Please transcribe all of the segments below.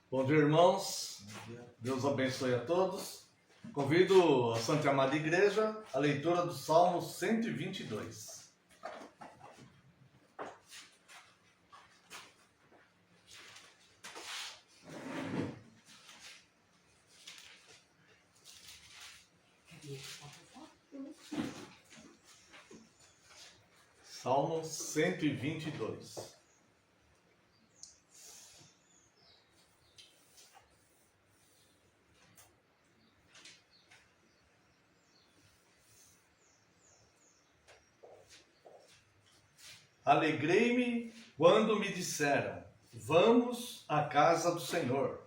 Bom dia, irmãos. Deus abençoe a todos. Convido a Santa e Amada Igreja à leitura do Salmo 122. Salmo 122. Alegrei-me quando me disseram: vamos à casa do Senhor.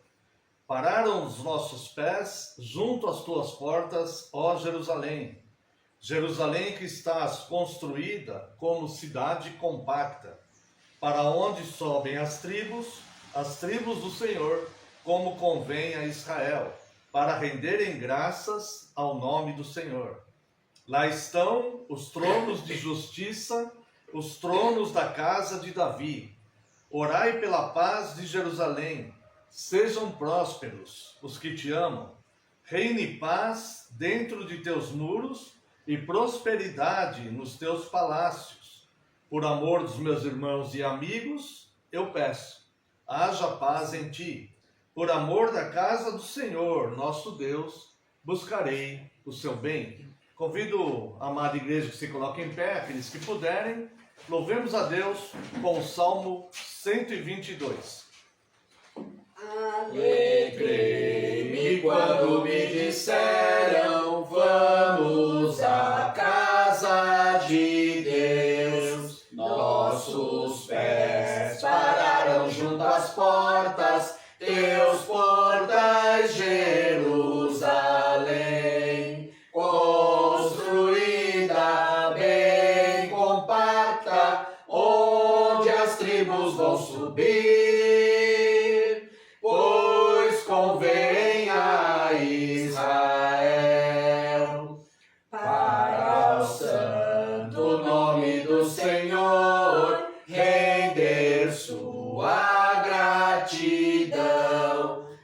Pararam os nossos pés junto às tuas portas, ó Jerusalém. Jerusalém que estás construída como cidade compacta, para onde sobem as tribos do Senhor, como convém a Israel, para renderem graças ao nome do Senhor. Lá estão os tronos de justiça, os tronos da casa de Davi. Orai pela paz de Jerusalém. Sejam prósperos os que te amam. Reine paz dentro de teus muros e prosperidade nos teus palácios. Por amor dos meus irmãos e amigos, eu peço, haja paz em ti. Por amor da casa do Senhor, nosso Deus, buscarei o seu bem. Convido a amada igreja que se coloque em pé, aqueles que puderem. Louvemos a Deus com o Salmo 122. Alegrei-me quando me disseram: vamos à casa de Deus. Nossos pés pararam junto às portas, teus portais, Jerusalém. Construída bem compacta, onde as tribos vão subir, pois convém a Israel. Para o santo nome do Senhor, render sua gratidão.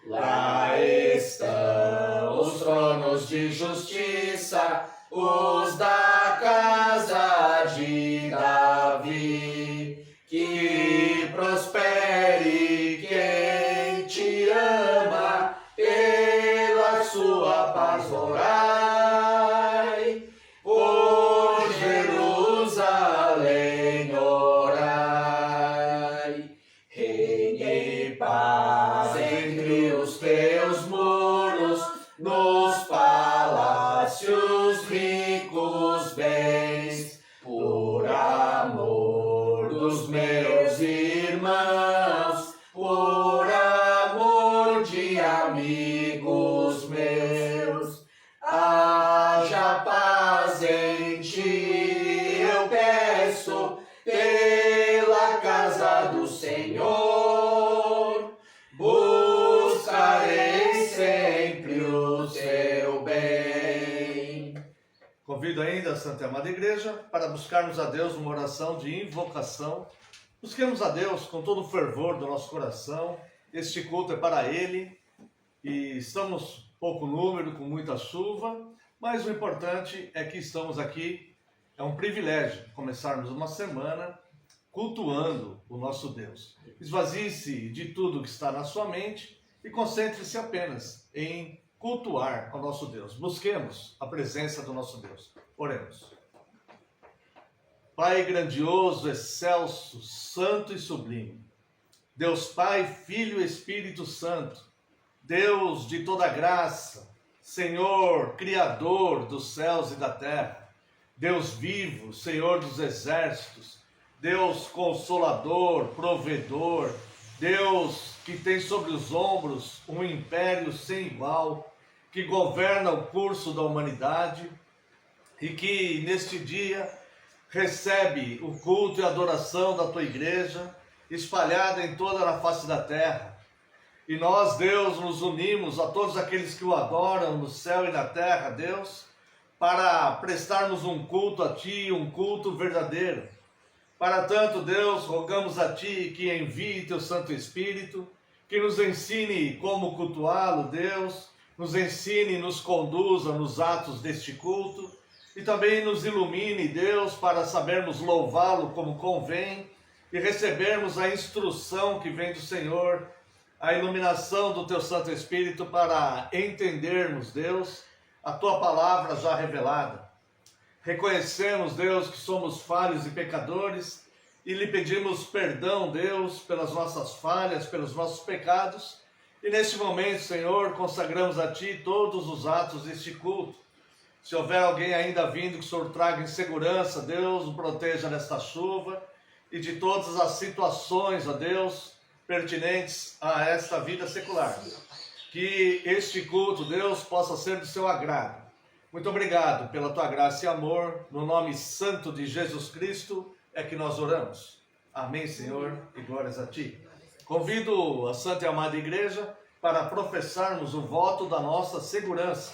Lá estão os tronos de justiça, os da casa de Davi. Que prospere quem te ama, pela sua paz orai. Por Jerusalém orai. Reine paz entre os teus muros, nos palácios ricos bens. Por amor dos meus irmãos, por amor de amigos meus, haja paz em ti, eu peço, pela casa do Senhor, buscarei sempre o teu bem. Convido ainda a Santa e Amada Igreja para buscarmos a Deus numa oração de invocação. Busquemos a Deus com todo o fervor do nosso coração. Este culto é para Ele e estamos pouco número, com muita chuva, mas o importante é que estamos aqui. É um privilégio começarmos uma semana cultuando o nosso Deus. Esvazie-se de tudo que está na sua mente e concentre-se apenas em cultuar ao nosso Deus. Busquemos a presença do nosso Deus. Oremos. Pai grandioso, excelso, santo e sublime, Deus Pai, Filho e Espírito Santo, Deus de toda graça, Senhor, Criador dos céus e da terra, Deus vivo, Senhor dos exércitos, Deus consolador, provedor, Deus que tem sobre os ombros um império sem igual, que governa o curso da humanidade e que neste dia recebe o culto e a adoração da tua igreja espalhada em toda a face da terra. E nós, Deus, nos unimos a todos aqueles que o adoram no céu e na terra, Deus, para prestarmos um culto a Ti, um culto verdadeiro. Para tanto, Deus, rogamos a Ti que envie Teu Santo Espírito que nos ensine como cultuá-lo, Deus, nos ensine e nos conduza nos atos deste culto, e também nos ilumine, Deus, para sabermos louvá-lo como convém, e recebermos a instrução que vem do Senhor, a iluminação do Teu Santo Espírito para entendermos, Deus, a Tua palavra já revelada. Reconhecemos, Deus, que somos falhos e pecadores e lhe pedimos perdão, Deus, pelas nossas falhas, pelos nossos pecados. E neste momento, Senhor, consagramos a Ti todos os atos deste culto. Se houver alguém ainda vindo, que o Senhor traga em segurança, Deus, o proteja nesta chuva e de todas as situações, ó Deus, pertinentes a esta vida secular. Que este culto, Deus, possa ser do Seu agrado. Muito obrigado pela Tua graça e amor. No nome santo de Jesus Cristo é que nós oramos. Amém, Senhor, e glórias a Ti. Convido a Santa e Amada Igreja para professarmos o voto da nossa segurança.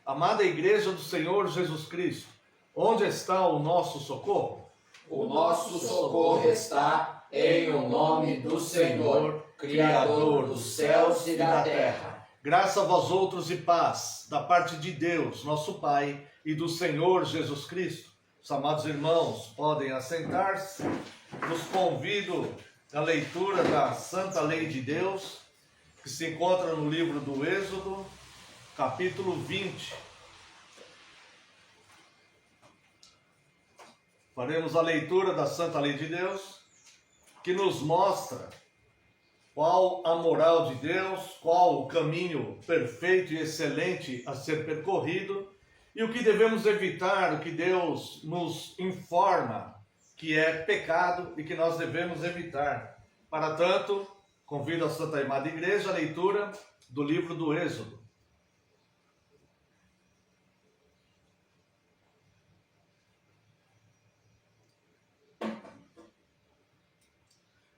Amada Igreja do Senhor Jesus Cristo, onde está o nosso socorro? O nosso socorro está em o nome do Senhor, Criador dos céus e da terra. Graça a vós outros e paz, da parte de Deus, nosso Pai, e do Senhor Jesus Cristo. Os amados irmãos podem assentar-se. Nos convido à leitura da Santa Lei de Deus, que se encontra no livro do Êxodo, capítulo 20. Faremos a leitura da Santa Lei de Deus, que nos mostra qual a moral de Deus, qual o caminho perfeito e excelente a ser percorrido e o que devemos evitar, o que Deus nos informa que é pecado e que nós devemos evitar. Para tanto, convido a Santa e Amada Igreja à leitura do livro do Êxodo.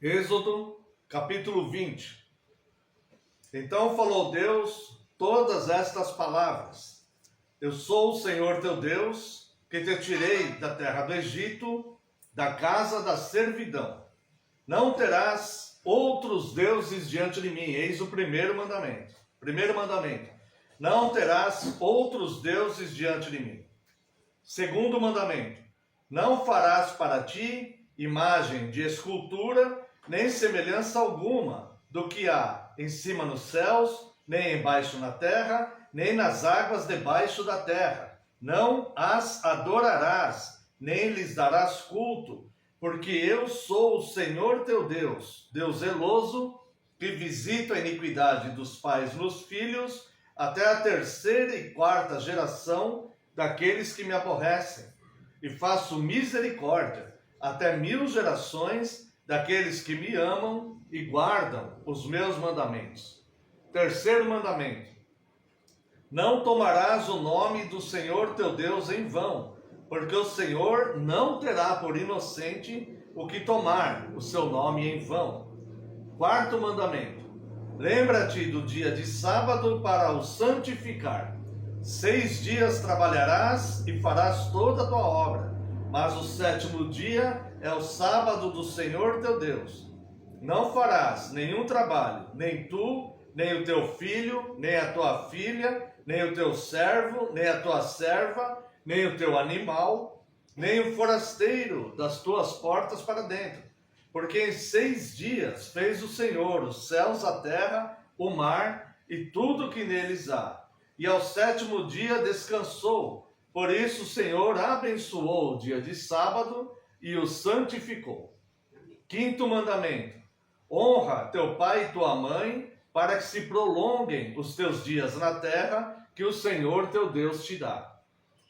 Êxodo, capítulo 20. Então falou Deus todas estas palavras: Eu sou o Senhor teu Deus, que te tirei da terra do Egito, da casa da servidão. Não terás outros deuses diante de mim. Eis o primeiro mandamento. Primeiro mandamento: não terás outros deuses diante de mim. Segundo mandamento: não farás para ti imagem de escultura, nem semelhança alguma do que há em cima nos céus, nem embaixo na terra, nem nas águas debaixo da terra. Não as adorarás, nem lhes darás culto, porque eu sou o Senhor teu Deus, Deus zeloso, que visita a iniquidade dos pais nos filhos, até a terceira e quarta geração daqueles que me aborrecem, e faço misericórdia até 1000 gerações daqueles que me amam e guardam os meus mandamentos. Terceiro mandamento: não tomarás o nome do Senhor teu Deus em vão, porque o Senhor não terá por inocente o que tomar o seu nome em vão. Quarto mandamento: lembra-te do dia de sábado para o santificar. 6 dias trabalharás e farás toda a tua obra, mas o sétimo dia é o sábado do Senhor teu Deus. Não farás nenhum trabalho, nem tu, nem o teu filho, nem a tua filha, nem o teu servo, nem a tua serva, nem o teu animal, nem o forasteiro das tuas portas para dentro. Porque em 6 dias fez o Senhor os céus, a terra, o mar e tudo que neles há. E ao sétimo dia descansou. Por isso o Senhor abençoou o dia de sábado e o santificou. Quinto mandamento: honra teu pai e tua mãe, para que se prolonguem os teus dias na terra que o Senhor teu Deus te dá.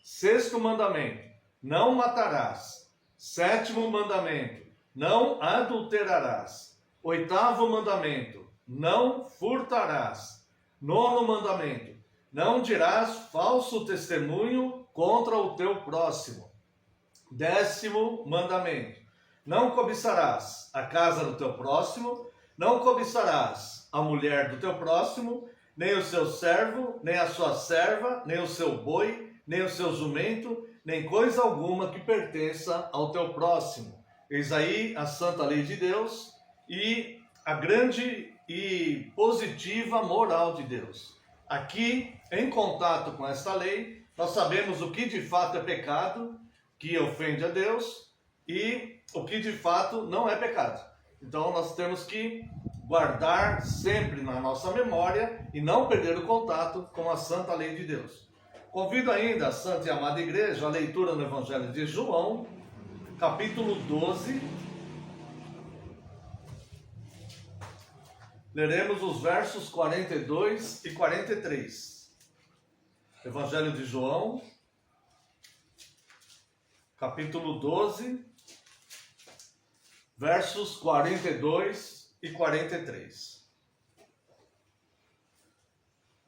Sexto mandamento: não matarás. Sétimo mandamento: não adulterarás. Oitavo mandamento: não furtarás. Nono mandamento: não dirás falso testemunho contra o teu próximo. 10º mandamento: não cobiçarás a casa do teu próximo, não cobiçarás a mulher do teu próximo, nem o seu servo, nem a sua serva, nem o seu boi, nem o seu jumento, nem coisa alguma que pertença ao teu próximo. Eis aí a santa lei de Deus e a grande e positiva moral de Deus. Aqui, em contato com esta lei, nós sabemos o que de fato é pecado, que ofende a Deus, e o que de fato não é pecado. Então nós temos que guardar sempre na nossa memória e não perder o contato com a santa lei de Deus. Convido ainda a santa e amada igreja a leitura no Evangelho de João, capítulo 12. Leremos os versos 42 e 43. Evangelho de João, capítulo 12, versos 42 e 43.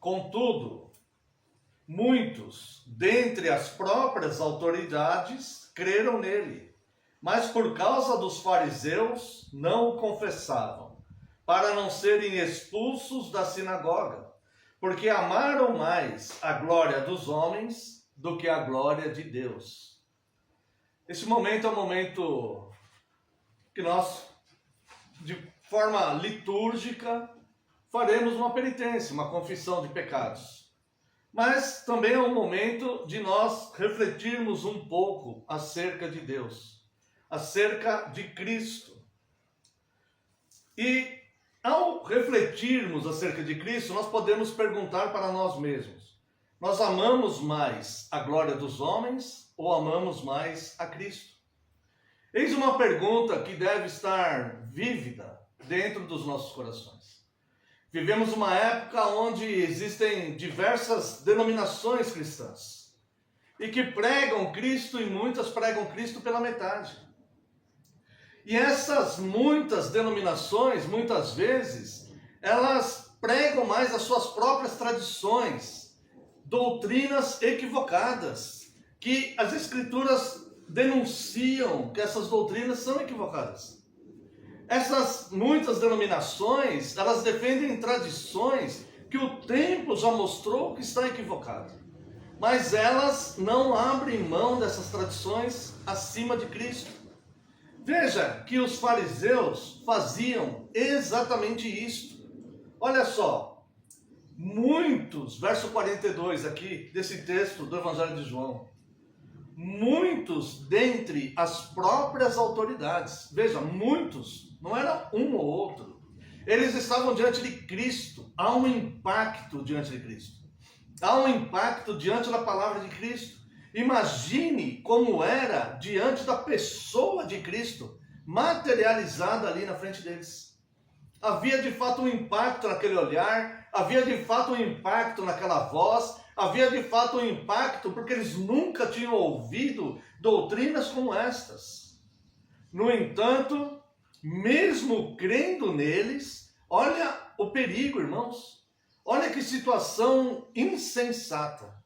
Contudo, muitos dentre as próprias autoridades creram nele, mas por causa dos fariseus não o confessavam, para não serem expulsos da sinagoga, porque amaram mais a glória dos homens do que a glória de Deus. Esse momento é um momento que nós, de forma litúrgica, faremos uma penitência, uma confissão de pecados. Mas também é um momento de nós refletirmos um pouco acerca de Deus, acerca de Cristo. E ao refletirmos acerca de Cristo, nós podemos perguntar para nós mesmos: nós amamos mais a glória dos homens ou amamos mais a Cristo? Eis uma pergunta que deve estar vívida dentro dos nossos corações. Vivemos uma época onde existem diversas denominações cristãs e que pregam Cristo, e muitas pregam Cristo pela metade. E essas muitas denominações, muitas vezes, elas pregam mais as suas próprias tradições, doutrinas equivocadas, que as Escrituras denunciam que essas doutrinas são equivocadas. Essas muitas denominações, elas defendem tradições que o tempo já mostrou que está equivocado. Mas elas não abrem mão dessas tradições acima de Cristo. Veja que os fariseus faziam exatamente isto. Olha só, muitos, verso 42 aqui, desse texto do Evangelho de João, muitos dentre as próprias autoridades, veja, muitos, não era um ou outro, eles estavam diante de Cristo, há um impacto diante de Cristo, há um impacto diante da palavra de Cristo. Imagine como era diante da pessoa de Cristo, materializada ali na frente deles. Havia de fato um impacto naquele olhar, havia de fato um impacto naquela voz, havia de fato um impacto porque eles nunca tinham ouvido doutrinas como estas. No entanto, mesmo crendo neles, olha o perigo, irmãos, olha que situação insensata.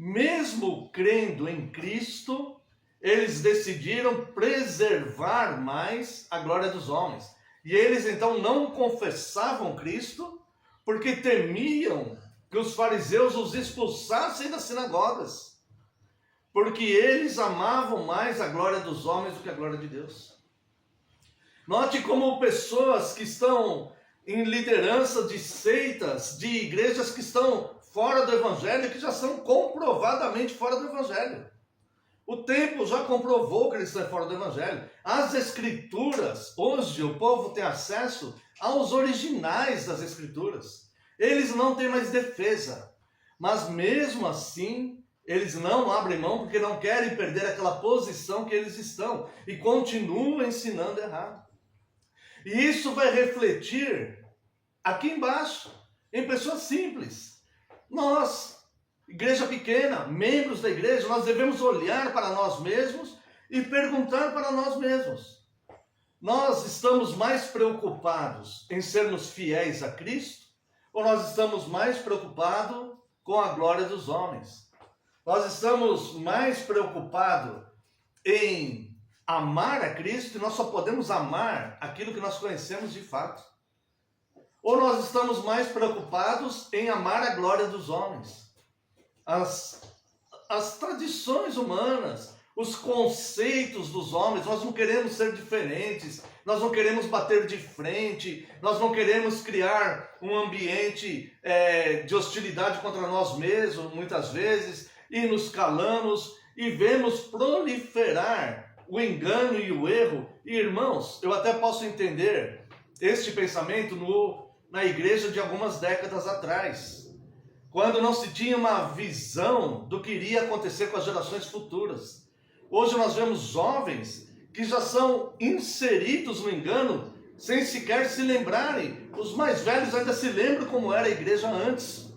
Mesmo crendo em Cristo, eles decidiram preservar mais a glória dos homens. E eles então não confessavam Cristo, porque temiam que os fariseus os expulsassem das sinagogas. Porque eles amavam mais a glória dos homens do que a glória de Deus. Note como pessoas que estão em liderança de seitas, de igrejas que estão fora do Evangelho, que já são comprovadamente fora do Evangelho. O tempo já comprovou que eles estão fora do Evangelho. As Escrituras, hoje o povo tem acesso aos originais das Escrituras. Eles não têm mais defesa. Mas mesmo assim, eles não abrem mão porque não querem perder aquela posição que eles estão. E continuam ensinando errado. E isso vai refletir aqui embaixo, em pessoas simples. Nós, igreja pequena, membros da igreja, nós devemos olhar para nós mesmos e perguntar para nós mesmos: nós estamos mais preocupados em sermos fiéis a Cristo? Ou nós estamos mais preocupados com a glória dos homens? Nós estamos mais preocupados em amar a Cristo, e nós só podemos amar aquilo que nós conhecemos de fato? Ou nós estamos mais preocupados em amar a glória dos homens? As tradições humanas, os conceitos dos homens, nós não queremos ser diferentes, nós não queremos bater de frente, nós não queremos criar um ambiente de hostilidade contra nós mesmos, muitas vezes, e nos calamos e vemos proliferar o engano e o erro. E, irmãos, eu até posso entender este pensamento na igreja de algumas décadas atrás, quando não se tinha uma visão do que iria acontecer com as gerações futuras. Hoje nós vemos jovens que já são inseridos no engano sem sequer se lembrarem. Os mais velhos ainda se lembram como era a igreja antes.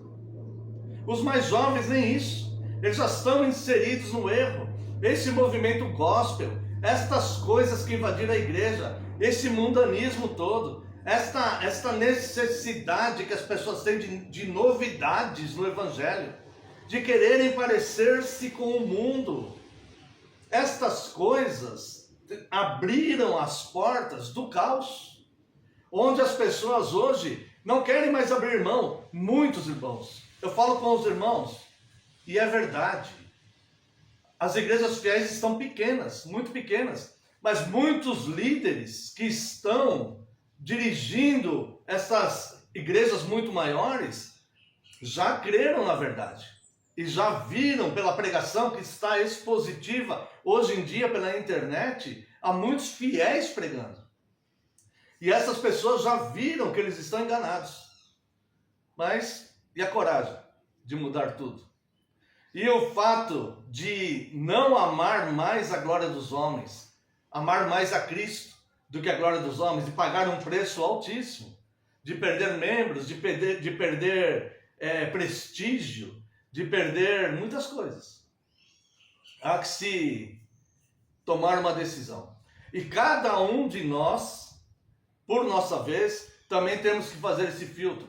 Os mais jovens nem isso. Eles já estão inseridos no erro. Esse movimento gospel, estas coisas que invadiram a igreja, esse mundanismo todo, esta necessidade que as pessoas têm de novidades no evangelho, de quererem parecer-se com o mundo. Estas coisas abriram as portas do caos, onde as pessoas hoje não querem mais abrir mão. Muitos irmãos, eu falo com os irmãos, e é verdade, as igrejas fiéis estão pequenas, muito pequenas, mas muitos líderes que estão dirigindo essas igrejas muito maiores já creram na verdade e já viram pela pregação que está expositiva hoje em dia pela internet, há muitos fiéis pregando. E essas pessoas já viram que eles estão enganados. Mas e a coragem de mudar tudo? E o fato de não amar mais a glória dos homens, amar mais a Cristo do que a glória dos homens, de pagar um preço altíssimo, de perder membros, de perder prestígio, de perder muitas coisas. Há que se tomar uma decisão. E cada um de nós, por nossa vez, também temos que fazer esse filtro.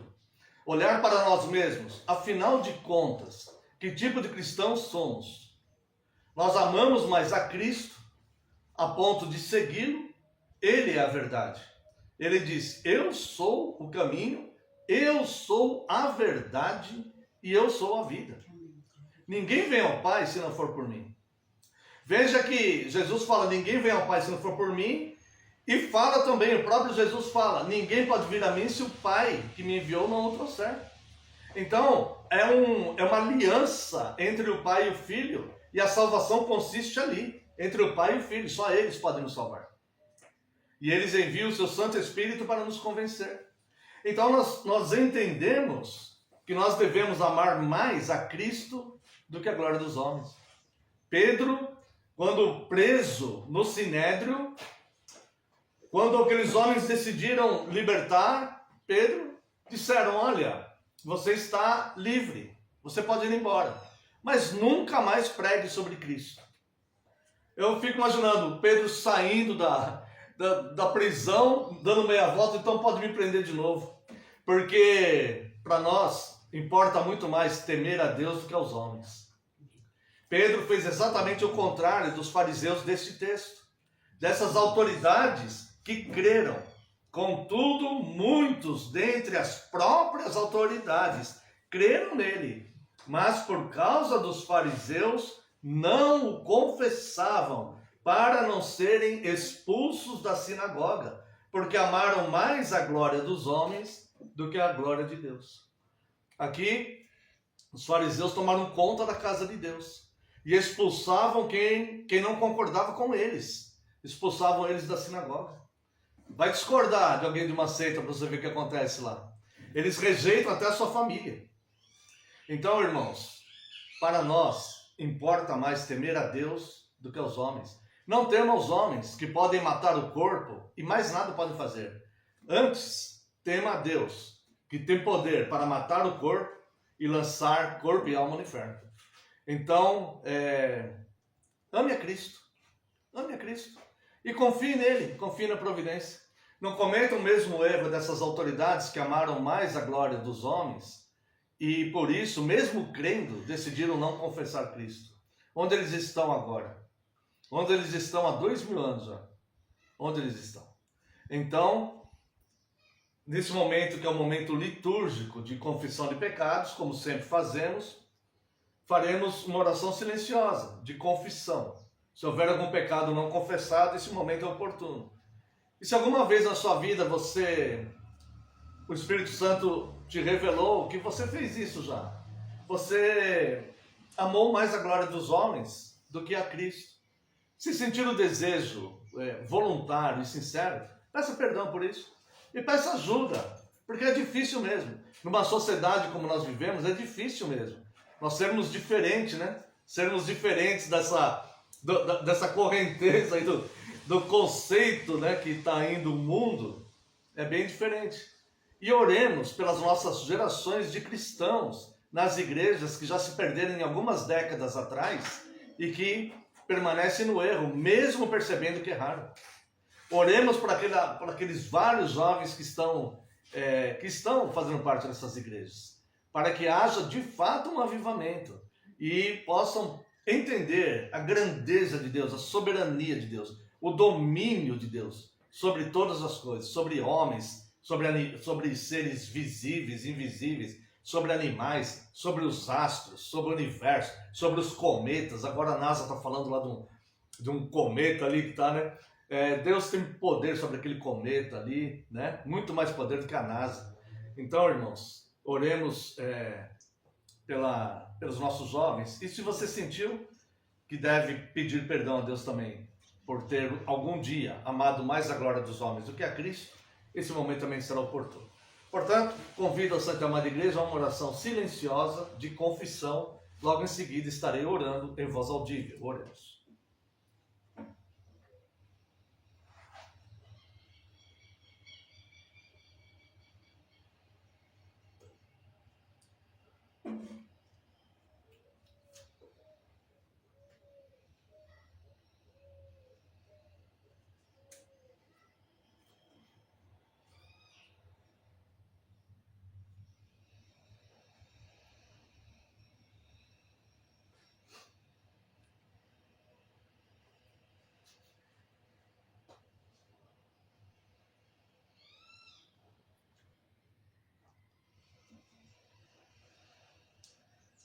Olhar para nós mesmos. Afinal de contas, que tipo de cristãos somos? Nós amamos mais a Cristo a ponto de segui-lo? Ele é a verdade. Ele diz, eu sou o caminho, eu sou a verdade e eu sou a vida. Ninguém vem ao Pai se não for por mim. Veja que Jesus fala, ninguém vem ao Pai se não for por mim. E fala também, o próprio Jesus fala, ninguém pode vir a mim se o Pai que me enviou não o trouxer. Então, é uma aliança entre o Pai e o Filho, e a salvação consiste ali, entre o Pai e o Filho, só eles podem nos salvar. E eles enviam o seu Santo Espírito para nos convencer. Então, nós entendemos que nós devemos amar mais a Cristo do que a glória dos homens. Pedro, quando preso no Sinédrio, quando aqueles homens decidiram libertar Pedro, disseram, olha, você está livre, você pode ir embora, mas nunca mais pregue sobre Cristo. Eu fico imaginando Pedro saindo da prisão, dando meia volta, então pode me prender de novo. Porque para nós importa muito mais temer a Deus do que aos homens. Pedro fez exatamente o contrário dos fariseus deste texto, dessas autoridades que creram. Contudo, muitos dentre as próprias autoridades creram nele, mas por causa dos fariseus não o confessavam, para não serem expulsos da sinagoga, porque amaram mais a glória dos homens do que a glória de Deus. Aqui, os fariseus tomaram conta da casa de Deus e expulsavam quem não concordava com eles, expulsavam eles da sinagoga. Vai discordar de alguém de uma seita para você ver o que acontece lá. Eles rejeitam até a sua família. Então, irmãos, para nós importa mais temer a Deus do que aos homens. Não tema os homens que podem matar o corpo e mais nada podem fazer. Antes, tema a Deus, que tem poder para matar o corpo e lançar corpo e alma no inferno. Então, ame a Cristo. Ame a Cristo. E confie nele, confie na providência. Não cometa o mesmo erro dessas autoridades que amaram mais a glória dos homens e, por isso, mesmo crendo, decidiram não confessar Cristo. Onde eles estão agora? Onde eles estão há 2000 anos já? Onde eles estão? Então, nesse momento que é um momento litúrgico de confissão de pecados, como sempre fazemos, faremos uma oração silenciosa de confissão. Se houver algum pecado não confessado, esse momento é oportuno. E se alguma vez na sua vida o Espírito Santo te revelou que você fez isso já, você amou mais a glória dos homens do que a Cristo, se sentir o desejo voluntário e sincero, peça perdão por isso e peça ajuda, porque é difícil mesmo. Numa sociedade como nós vivemos, é difícil mesmo. Nós sermos diferentes, né? Sermos diferentes dessa correnteza aí do conceito, né, que está indo o mundo, é bem diferente. E oremos pelas nossas gerações de cristãos nas igrejas que já se perderam em algumas décadas atrás e que permanecem no erro, mesmo percebendo que erraram. Oremos por aqueles vários jovens que estão fazendo parte dessas igrejas, para que haja de fato um avivamento e possam entender a grandeza de Deus, a soberania de Deus, o domínio de Deus sobre todas as coisas, sobre homens, sobre seres visíveis, invisíveis, sobre animais, sobre os astros, sobre o universo, sobre os cometas. Agora a NASA está falando lá de um cometa ali que está, né? Deus tem poder sobre aquele cometa ali, né? Muito mais poder do que a NASA. Então, irmãos, oremos pelos nossos jovens. E se você sentiu que deve pedir perdão a Deus também por ter algum dia amado mais a glória dos homens do que a Cristo, esse momento também será oportuno. Portanto, convido a Santa Amada Igreja a uma oração silenciosa de confissão. Logo em seguida estarei orando em voz audível. Oremos.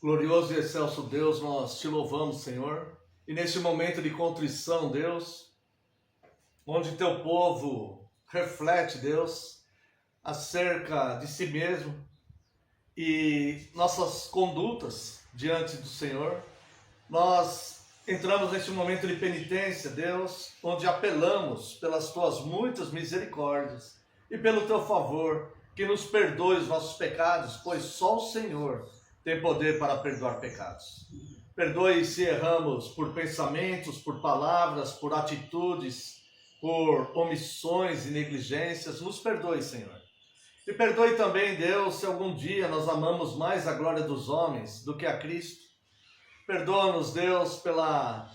Glorioso e excelso Deus, nós te louvamos, Senhor, e neste momento de contrição, Deus, onde teu povo reflete, Deus, acerca de si mesmo e nossas condutas diante do Senhor, nós entramos neste momento de penitência, Deus, onde apelamos pelas tuas muitas misericórdias e pelo teu favor, que nos perdoe os nossos pecados, pois só o Senhor tem poder para perdoar pecados. Perdoe se erramos por pensamentos, por palavras, por atitudes, por omissões e negligências. Nos perdoe, Senhor. E perdoe também, Deus, se algum dia nós amamos mais a glória dos homens do que a Cristo. Perdoa-nos, Deus, pela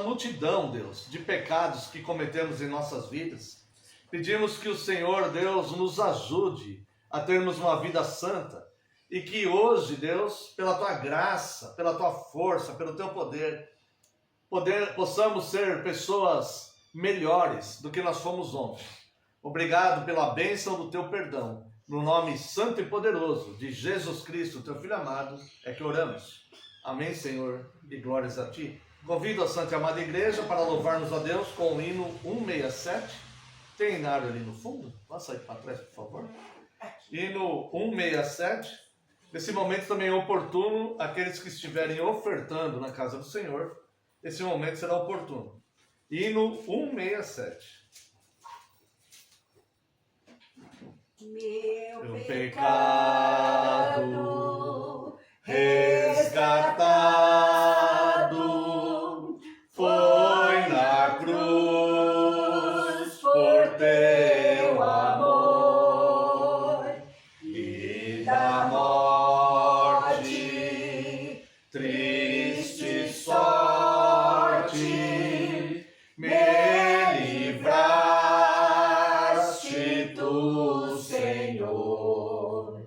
multidão, Deus, de pecados que cometemos em nossas vidas. Pedimos que o Senhor, Deus, nos ajude a termos uma vida santa. E que hoje, Deus, pela tua graça, pela tua força, pelo teu poder, possamos ser pessoas melhores do que nós fomos ontem. Obrigado pela bênção do teu perdão. No nome santo e poderoso de Jesus Cristo, teu Filho amado, é que oramos. Amém, Senhor, e glórias a ti. Convido a Santa e Amada Igreja para louvarmos a Deus com o hino 167. Tem inário ali no fundo? Passa aí para trás, por favor. Hino 167. Nesse momento também é oportuno, aqueles que estiverem ofertando na casa do Senhor, esse momento será oportuno. Hino 167. Meu pecado resgatado foi na cruz por teu amor e da morte, triste sorte, me livraste tu, Senhor.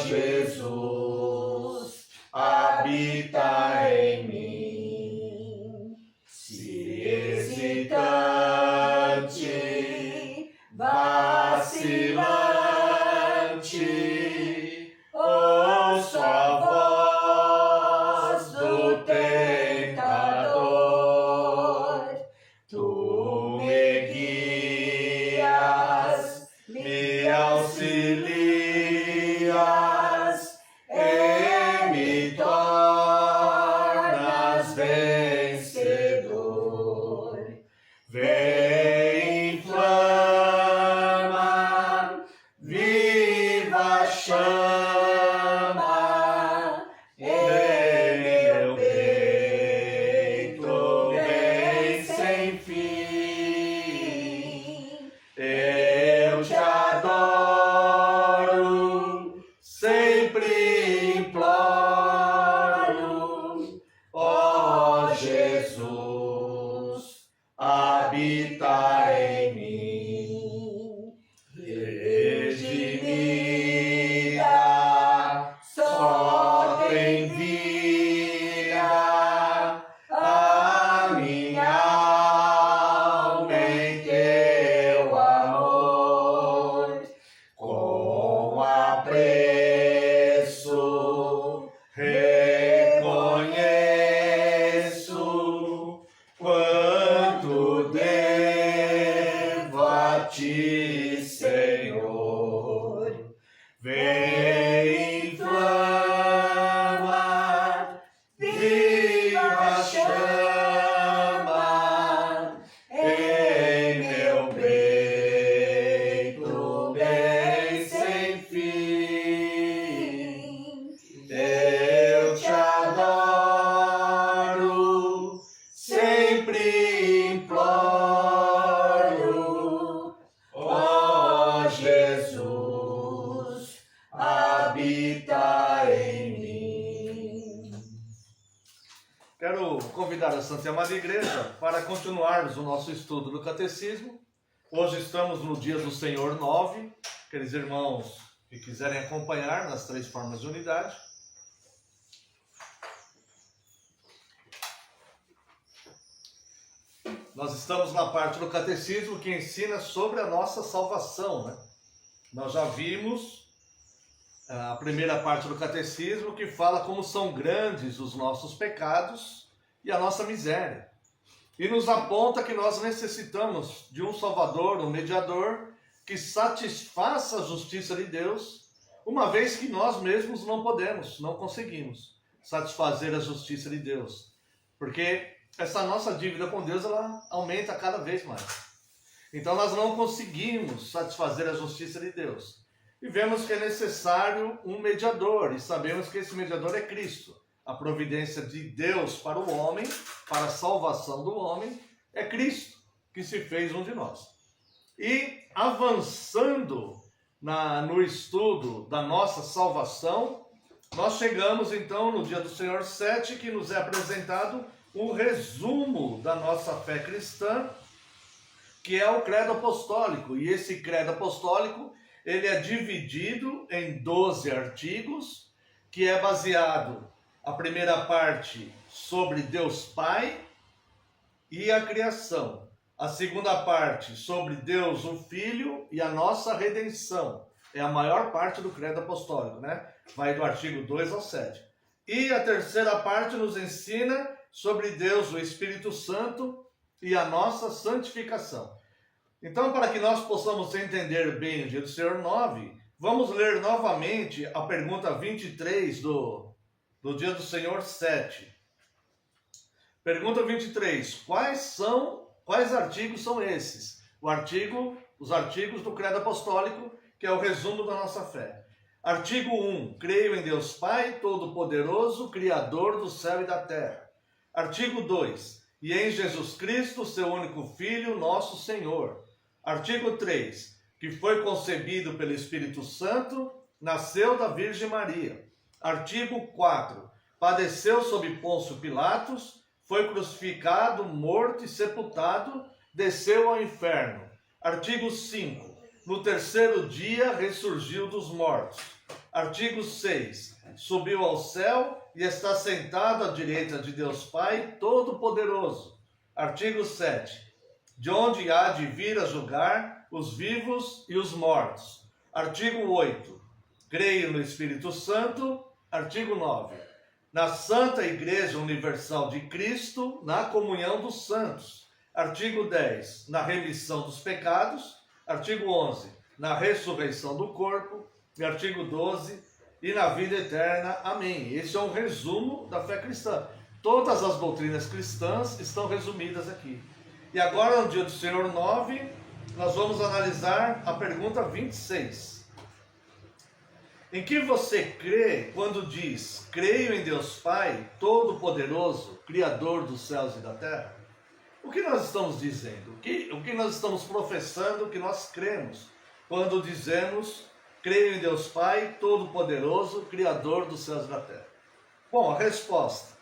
Jesus, habita em mim. Se hesitante, vacilante, ouço a voz do tentador. Tu me guias, me auxilias e me tornas vencedor. Vem, inflama, viva chama em meu peito, vem sem fim. Eu te adoro, sempre imploro, ó Jesus, habita em mim. Redimida, só tem vida a minha alma em teu amor. Com apreço reconheço quanto devo a ti, Senhor. Vem, inflama, viva chama em meu peito, bem sem fim. Eu te adoro, sempre imploro, ó Jesus, habita em mim. Quero convidar a Santa e Amada Igreja para continuarmos o nosso estudo do Catecismo. Hoje estamos no Dia do Senhor 9. Aqueles irmãos que quiserem acompanhar nas 3 formas de unidade. Nós estamos na parte do Catecismo que ensina sobre a nossa salvação, né? Nós já vimos a primeira parte do Catecismo que fala como são grandes os nossos pecados e a nossa miséria. E nos aponta que nós necessitamos de um Salvador, um mediador, que satisfaça a justiça de Deus, uma vez que nós mesmos não podemos, não conseguimos satisfazer a justiça de Deus. Porque essa nossa dívida com Deus, ela aumenta cada vez mais. Então nós não conseguimos satisfazer a justiça de Deus. E vemos que é necessário um mediador, e sabemos que esse mediador é Cristo. A providência de Deus para o homem, para a salvação do homem, é Cristo, que se fez um de nós. E avançando no estudo da nossa salvação, nós chegamos então no Dia do Senhor 7, que nos é apresentado um resumo da nossa fé cristã, que é o credo apostólico. E esse credo apostólico, ele é dividido em 12 artigos, que é baseado, a primeira parte, sobre Deus Pai e a criação. A segunda parte, sobre Deus o Filho e a nossa redenção. É a maior parte do credo apostólico, né? Vai do artigo 2 ao 7. E a terceira parte nos ensina sobre Deus, o Espírito Santo e a nossa santificação. Então, para que nós possamos entender bem o Dia do Senhor 9, vamos ler novamente a pergunta 23 do Dia do Senhor 7. Pergunta 23. Quais artigos são esses? Os artigos do credo apostólico, que é o resumo da nossa fé. Artigo 1. Creio em Deus Pai, Todo-Poderoso, Criador do céu e da terra. Artigo 2. E em Jesus Cristo, seu único Filho, nosso Senhor. Artigo 3. Que foi concebido pelo Espírito Santo, nasceu da Virgem Maria. Artigo 4. Padeceu sob Pôncio Pilatos, foi crucificado, morto e sepultado, desceu ao inferno. Artigo 5. No terceiro dia ressurgiu dos mortos. Artigo 6. Subiu ao céu e está sentado à direita de Deus Pai Todo-Poderoso. Artigo 7. De onde há de vir a julgar os vivos e os mortos. Artigo 8. Creio no Espírito Santo. Artigo 9. Na Santa Igreja Universal de Cristo, na comunhão dos santos. Artigo 10. Na remissão dos pecados. Artigo 11. Na ressurreição do corpo. E artigo 12. E na vida eterna. Amém. Esse é um resumo da fé cristã. Todas as doutrinas cristãs estão resumidas aqui. E agora, no dia do Senhor 9, nós vamos analisar a pergunta 26. Em que você crê quando diz, creio em Deus Pai, Todo-Poderoso, Criador dos céus e da terra? O que nós estamos dizendo? O que nós estamos professando que nós cremos quando dizemos, creio em Deus Pai, Todo-Poderoso, Criador dos céus e da terra? Bom, a resposta: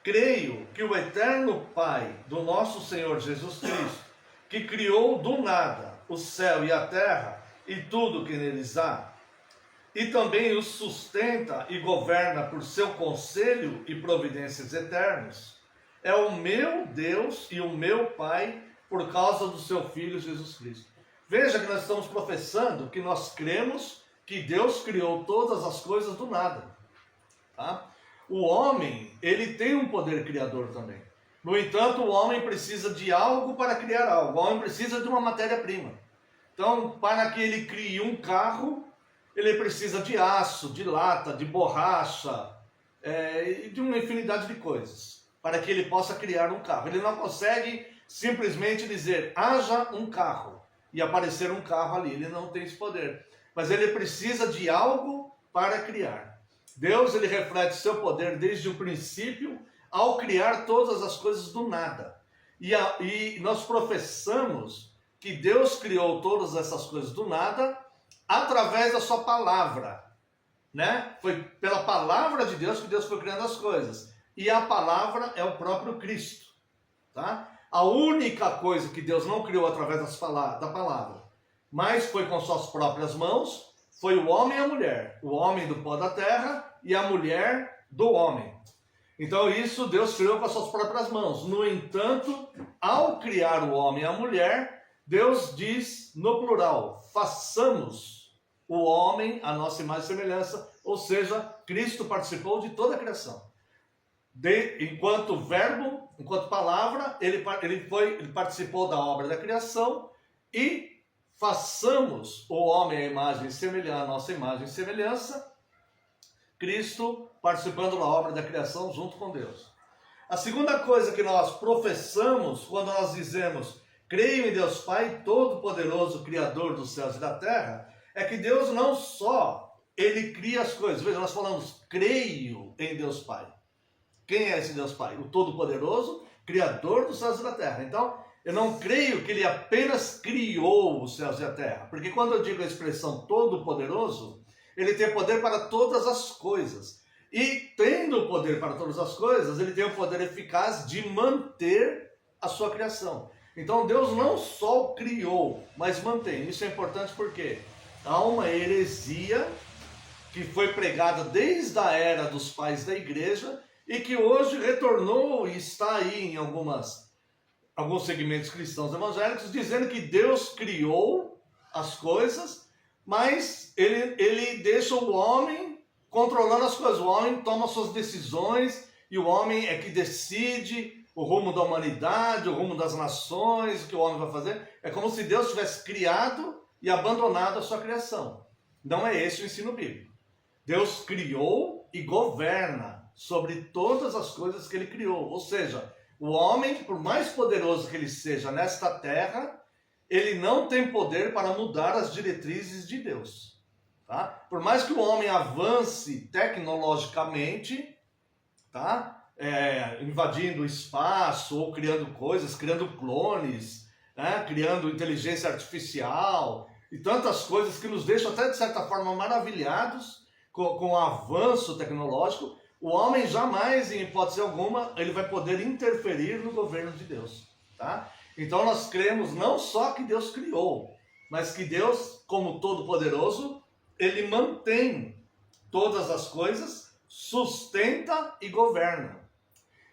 creio que o eterno Pai do nosso Senhor Jesus Cristo, que criou do nada o céu e a terra e tudo que neles há, e também os sustenta e governa por seu conselho e providências eternos, é o meu Deus e o meu Pai por causa do seu Filho Jesus Cristo. Veja que nós estamos professando que nós cremos que Deus criou todas as coisas do nada. Tá? O homem, ele tem um poder criador também. No entanto, o homem precisa de algo para criar algo. O homem precisa de uma matéria-prima. Então, para que ele crie um carro, ele precisa de aço, de lata, de borracha, e de uma infinidade de coisas, para que ele possa criar um carro. Ele não consegue simplesmente dizer, haja um carro, e aparecer um carro ali. Ele não tem esse poder. Mas ele precisa de algo para criar. Deus, ele reflete seu poder desde o princípio, ao criar todas as coisas do nada. E nós professamos que Deus criou todas essas coisas do nada através da sua palavra, né? Foi pela palavra de Deus que Deus foi criando as coisas. E a palavra é o próprio Cristo, tá? A única coisa que Deus não criou através da palavra, mas foi com suas próprias mãos, foi o homem e a mulher. O homem do pó da terra e a mulher do homem. Então isso Deus criou com as suas próprias mãos. No entanto, ao criar o homem e a mulher, Deus diz no plural, façamos o homem a nossa imagem e semelhança, ou seja, Cristo participou de toda a criação. Enquanto verbo, enquanto palavra, ele participou da obra da criação e façamos o homem a imagem e semelhança, a nossa imagem e semelhança, Cristo participando da obra da criação junto com Deus. A segunda coisa que nós professamos quando nós dizemos creio em Deus Pai Todo-Poderoso, Criador dos céus e da terra, é que Deus não só ele cria as coisas. Veja, nós falamos creio em Deus Pai. Quem é esse Deus Pai? O Todo-Poderoso, Criador dos céus e da terra. Então, eu não creio que ele apenas criou os céus e a terra. Porque quando eu digo a expressão Todo-Poderoso, ele tem poder para todas as coisas. E tendo poder para todas as coisas, ele tem o poder eficaz de manter a sua criação. Então Deus não só o criou, mas mantém. Isso é importante porque há uma heresia que foi pregada desde a era dos pais da igreja e que hoje retornou e está aí em alguns segmentos cristãos evangélicos, dizendo que Deus criou as coisas, mas ele deixa o homem controlando as coisas. O homem toma suas decisões e o homem é que decide o rumo da humanidade, o rumo das nações, o que o homem vai fazer. É como se Deus tivesse criado e abandonado a sua criação. Não é esse o ensino bíblico. Deus criou e governa sobre todas as coisas que ele criou. Ou seja, o homem, por mais poderoso que ele seja nesta terra, ele não tem poder para mudar as diretrizes de Deus. Tá? Por mais que o homem avance tecnologicamente, tá? Invadindo o espaço ou criando coisas, criando clones, né? Criando inteligência artificial e tantas coisas que nos deixam até de certa forma maravilhados com o avanço tecnológico, o homem jamais, em hipótese alguma, ele vai poder interferir no governo de Deus. Tá? Então nós cremos não só que Deus criou, mas que Deus, como Todo-Poderoso, ele mantém todas as coisas, sustenta e governa.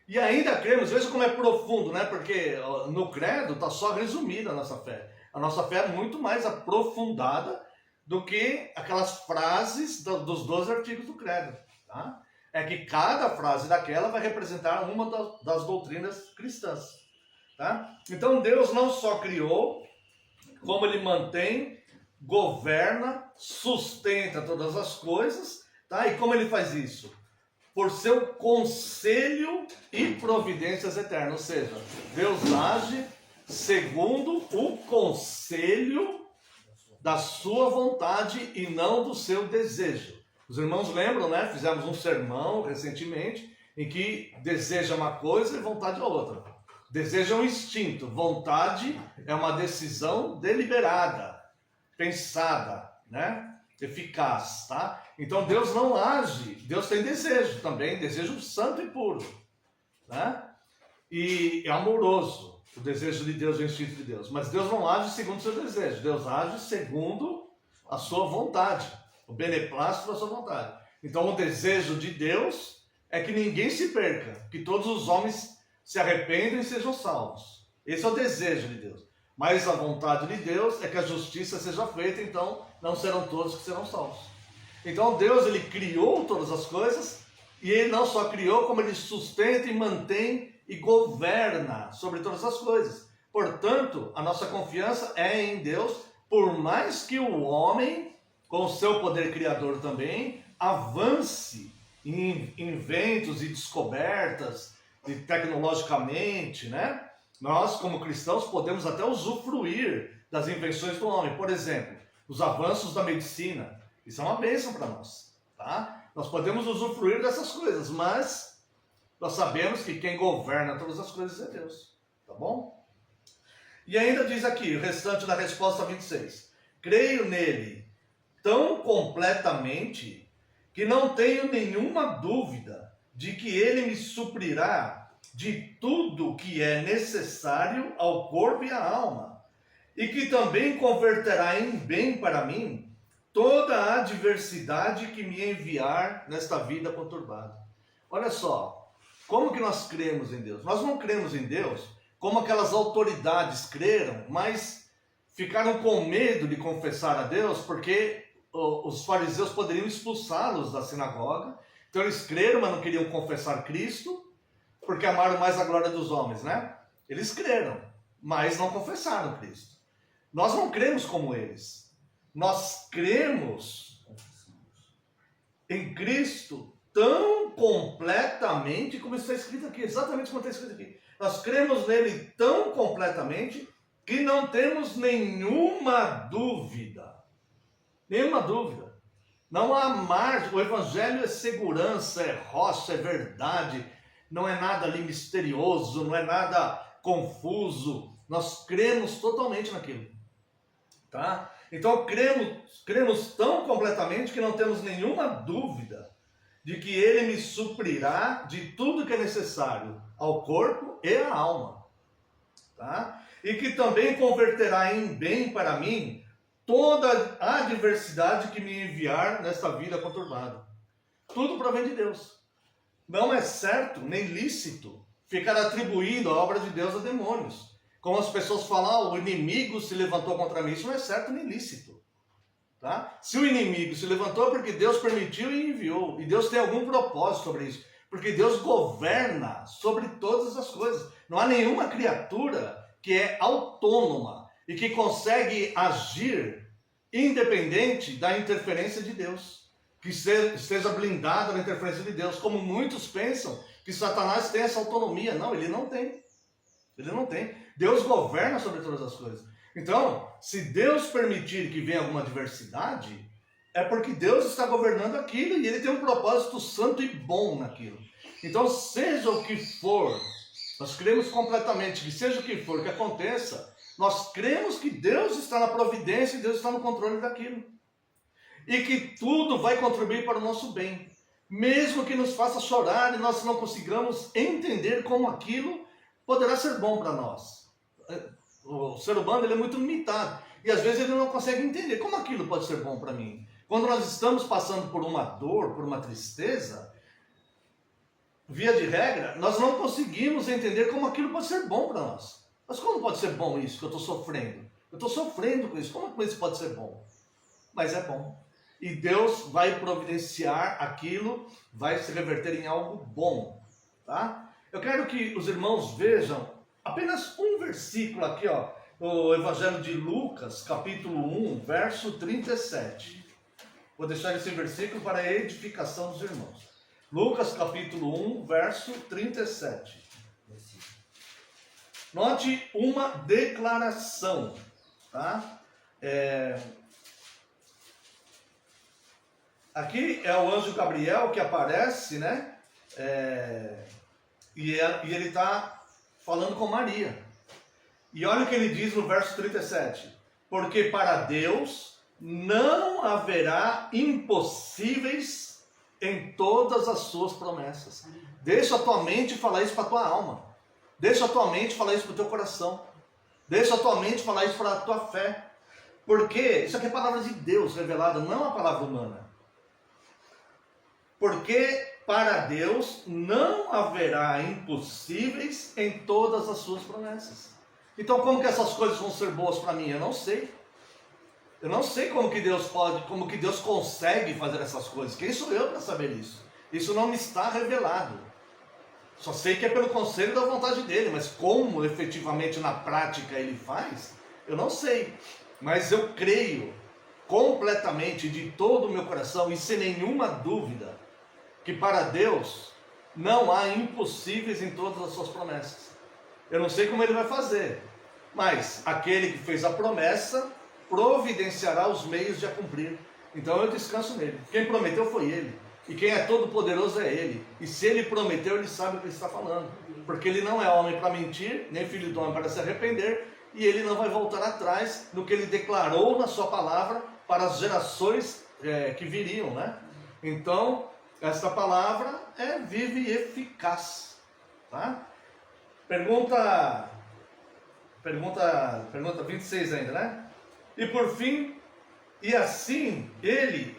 E ainda cremos, veja como é profundo, né? Porque no credo está só resumida a nossa fé. A nossa fé é muito mais aprofundada do que aquelas frases dos 12 artigos do credo. Tá? É que cada frase daquela vai representar uma das doutrinas cristãs. Tá? Então Deus não só criou, como Ele mantém, governa, sustenta todas as coisas. Tá? E como Ele faz isso? Por seu conselho e providências eternas. Ou seja, Deus age segundo o conselho da sua vontade e não do seu desejo. Os irmãos lembram, né? Fizemos um sermão recentemente em que deseja uma coisa e vontade é outra. Desejo é um instinto, vontade é uma decisão deliberada, pensada, né? Eficaz, tá? Então Deus não age, Deus tem desejo também, desejo santo e puro, né? E amoroso, o desejo de Deus, o instinto de Deus. Mas Deus não age segundo o seu desejo, Deus age segundo a sua vontade, o beneplácito da sua vontade. Então o desejo de Deus é que ninguém se perca, que todos os homens se arrependam e sejam salvos. Esse é o desejo de Deus. Mas a vontade de Deus é que a justiça seja feita, então não serão todos que serão salvos. Então Deus, Ele criou todas as coisas, e Ele não só criou, como Ele sustenta e mantém e governa sobre todas as coisas. Portanto, a nossa confiança é em Deus, por mais que o homem, com o seu poder criador também, avance em inventos e descobertas, e tecnologicamente, né? Nós, como cristãos, podemos até usufruir das invenções do homem. Por exemplo, os avanços da medicina. Isso é uma bênção para nós, tá? Nós podemos usufruir dessas coisas, mas nós sabemos que quem governa todas as coisas é Deus, tá bom? E ainda diz aqui, o restante da resposta 26. Creio nele tão completamente que não tenho nenhuma dúvida de que ele me suprirá de tudo que é necessário ao corpo e à alma, e que também converterá em bem para mim toda a adversidade que me enviar nesta vida conturbada. Olha só, como que nós cremos em Deus? Nós não cremos em Deus como aquelas autoridades creram, mas ficaram com medo de confessar a Deus, porque os fariseus poderiam expulsá-los da sinagoga. Então eles creram, mas não queriam confessar Cristo, porque amaram mais a glória dos homens, né? Eles creram, mas não confessaram Cristo. Nós não cremos como eles. Nós cremos em Cristo tão completamente como está escrito aqui, exatamente como está escrito aqui. Nós cremos nele tão completamente que não temos nenhuma dúvida. Nenhuma dúvida. Não há margem. O Evangelho é segurança, é rocha, é verdade. Não é nada ali misterioso, não é nada confuso. Nós cremos totalmente naquilo. Tá? Então cremos tão completamente que não temos nenhuma dúvida de que Ele me suprirá de tudo que é necessário ao corpo e à alma. Tá? E que também converterá em bem para mim toda a adversidade que me enviar nesta vida conturbada. Tudo provém de Deus. Não é certo nem lícito ficar atribuindo a obra de Deus a demônios. Como as pessoas falam, o inimigo se levantou contra mim. Isso não é certo nem lícito. Tá? Se o inimigo se levantou é porque Deus permitiu e enviou. E Deus tem algum propósito sobre isso. Porque Deus governa sobre todas as coisas. Não há nenhuma criatura que é autônoma e que consegue agir independente da interferência de Deus. Que esteja blindado da interferência de Deus. Como muitos pensam que Satanás tem essa autonomia. Não, ele não tem. Ele não tem. Deus governa sobre todas as coisas. Então, se Deus permitir que venha alguma adversidade, é porque Deus está governando aquilo e Ele tem um propósito santo e bom naquilo. Então, seja o que for, nós cremos completamente que seja o que for que aconteça, nós cremos que Deus está na providência e Deus está no controle daquilo. E que tudo vai contribuir para o nosso bem. Mesmo que nos faça chorar e nós não consigamos entender como aquilo poderá ser bom para nós. O ser humano ele é muito limitado. E às vezes ele não consegue entender como aquilo pode ser bom para mim. Quando nós estamos passando por uma dor, por uma tristeza, via de regra, nós não conseguimos entender como aquilo pode ser bom para nós. Mas como pode ser bom isso que eu estou sofrendo? Eu estou sofrendo com isso, como isso pode ser bom? Mas é bom. E Deus vai providenciar aquilo, vai se reverter em algo bom, tá? Eu quero que os irmãos vejam apenas um versículo aqui, ó, no Evangelho de Lucas, capítulo 1, verso 37. Vou deixar esse versículo para a edificação dos irmãos. Lucas, capítulo 1, verso 37. Note uma declaração, tá? Aqui é o anjo Gabriel que aparece, né? E ele está falando com Maria. E olha o que ele diz no verso 37. Porque para Deus não haverá impossíveis em todas as suas promessas. Deixa a tua mente falar isso para a tua alma. Deixa a tua mente falar isso para o teu coração. Deixa a tua mente falar isso para a tua fé. Porque isso aqui é palavra de Deus revelada, não é uma palavra humana. Porque para Deus não haverá impossíveis em todas as suas promessas. Então como que essas coisas vão ser boas para mim? Eu não sei. Eu não sei como que Deus pode, como que Deus consegue fazer essas coisas. Quem sou eu para saber isso? Isso não me está revelado. Só sei que é pelo conselho da vontade dele, mas como efetivamente na prática ele faz, eu não sei. Mas eu creio completamente de todo o meu coração e sem nenhuma dúvida que para Deus não há impossíveis em todas as suas promessas. Eu não sei como ele vai fazer, mas aquele que fez a promessa providenciará os meios de a cumprir. Então eu descanso nele. Quem prometeu foi ele. E quem é todo poderoso é ele. E se ele prometeu, ele sabe o que ele está falando. Porque ele não é homem para mentir, nem filho do homem para se arrepender. E ele não vai voltar atrás no que ele declarou na sua palavra para as gerações que viriam, né? Então, esta palavra é viva e eficaz, tá? Pergunta 26 ainda, né? E por fim, e assim, ele,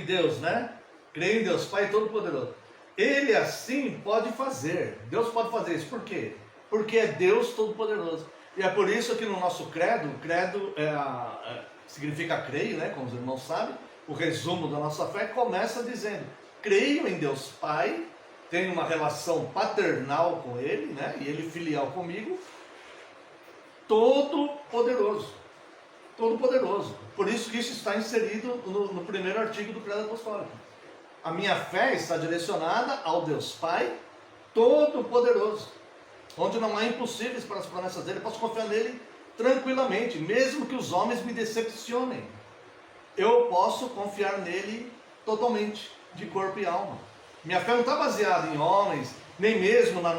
Deus, né? Creio em Deus, Pai Todo-Poderoso. Ele assim pode fazer. Deus pode fazer isso. Por quê? Porque é Deus Todo-Poderoso. E é por isso que no nosso credo significa creio, né? Como os irmãos sabem. O resumo da nossa fé começa dizendo: creio em Deus Pai, tenho uma relação paternal com Ele, né? E Ele filial comigo, Todo-Poderoso. Todo-Poderoso. Por isso que isso está inserido no primeiro artigo do Credo Apostólico. A minha fé está direcionada ao Deus Pai Todo-Poderoso, onde não há impossíveis para as promessas dele. Eu posso confiar nele tranquilamente, mesmo que os homens me decepcionem. Eu posso confiar nele totalmente, de corpo e alma. Minha fé não está baseada em homens, nem mesmo no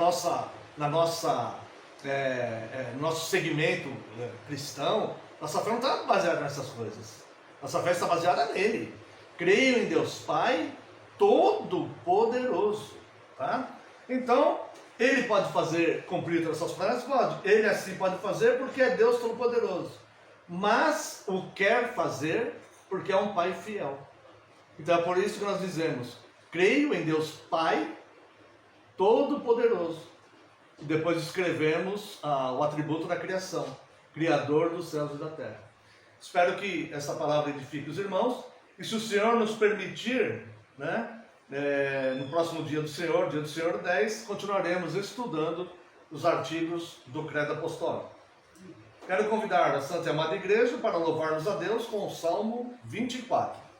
nosso segmento cristão. Nossa fé não está baseada nessas coisas. Nossa fé está baseada nele. Creio em Deus Pai Todo-Poderoso, tá? Então, ele pode cumprir todas essas promessas? Pode. Ele assim pode fazer porque é Deus Todo-Poderoso. Mas o quer fazer porque é um Pai fiel. Então é por isso que nós dizemos: creio em Deus Pai Todo-Poderoso. E depois escrevemos o atributo da criação: Criador dos céus e da terra. Espero que essa palavra edifique os irmãos. E se o Senhor nos permitir, né, no próximo dia do Senhor 10, continuaremos estudando os artigos do Credo Apostólico. Quero convidar a Santa e Amada Igreja para louvarmos a Deus com o Salmo 24.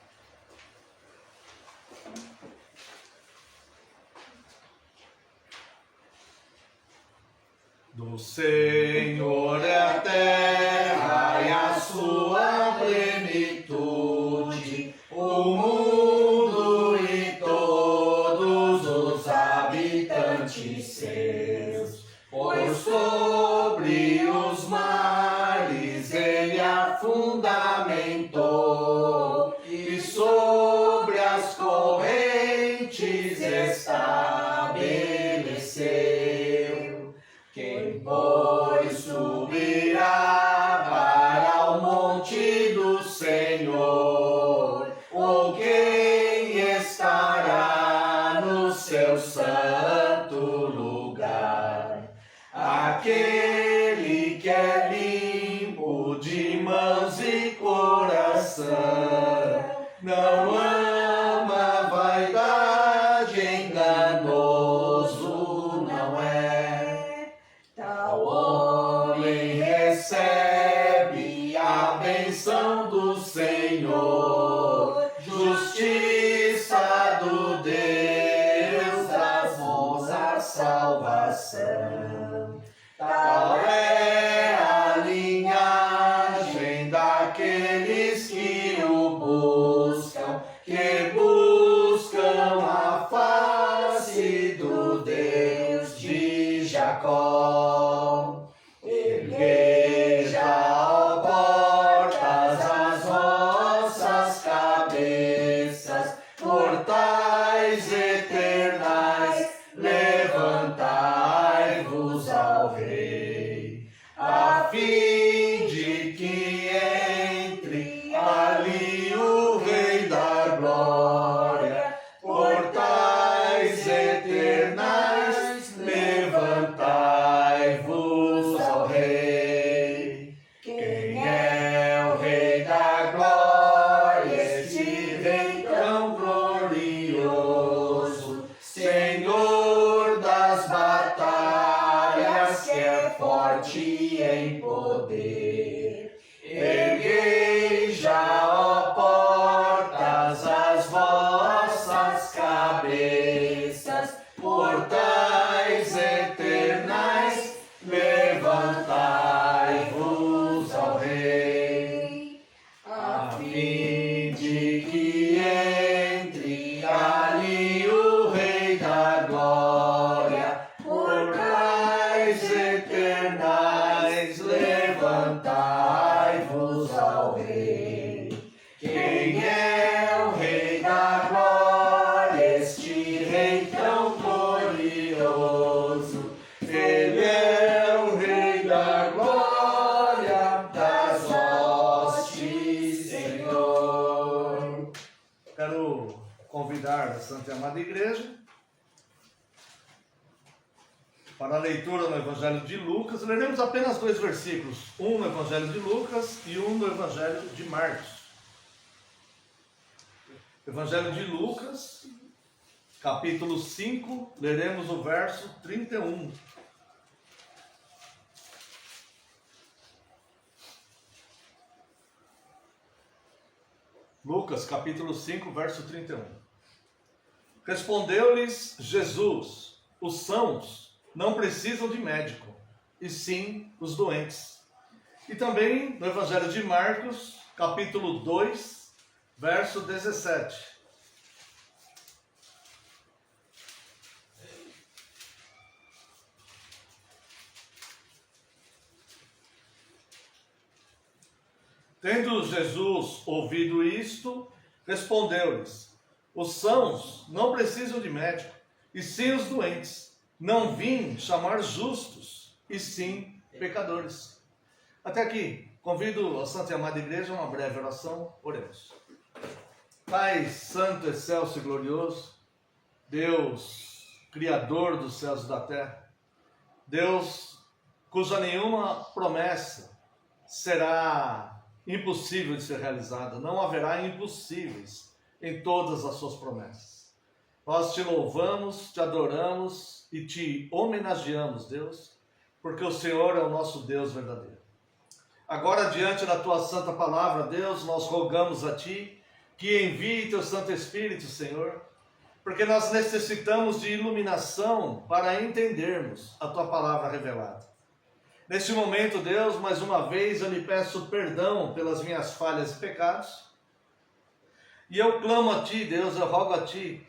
Do Senhor é a terra e a sua plenitude, o mundo e todos os habitantes seus, pois sobre os mares ele a fundamentou e sobre as correntes estabeleceu. Quem, pois, subirá para o monte quero convidar a Santa e Amada Igreja para a leitura no Evangelho de Lucas. Leremos apenas 2 versículos, um no Evangelho de Lucas e um no Evangelho de Marcos. Evangelho de Lucas, capítulo 5, leremos o verso 31. Lucas, capítulo 5, verso 31. Respondeu-lhes Jesus: os sãos não precisam de médico, e sim os doentes. E também no Evangelho de Marcos, capítulo 2, verso 17. Tendo Jesus ouvido isto, respondeu-lhes: os sãos não precisam de médico, e sim os doentes. Não vim chamar justos, e sim pecadores. Até aqui, convido a Santa e Amada Igreja a uma breve oração. Oremos. Pai santo, excelso e glorioso, Deus, Criador dos céus e da terra, Deus cuja nenhuma promessa será impossível de ser realizada, não haverá impossíveis em todas as suas promessas. Nós te louvamos, te adoramos e te homenageamos, Deus, porque o Senhor é o nosso Deus verdadeiro. Agora, diante da tua santa palavra, Deus, nós rogamos a ti que envie teu Santo Espírito, Senhor, porque nós necessitamos de iluminação para entendermos a tua palavra revelada. Neste momento, Deus, mais uma vez eu lhe peço perdão pelas minhas falhas e pecados. E eu clamo a ti, Deus, eu rogo a ti,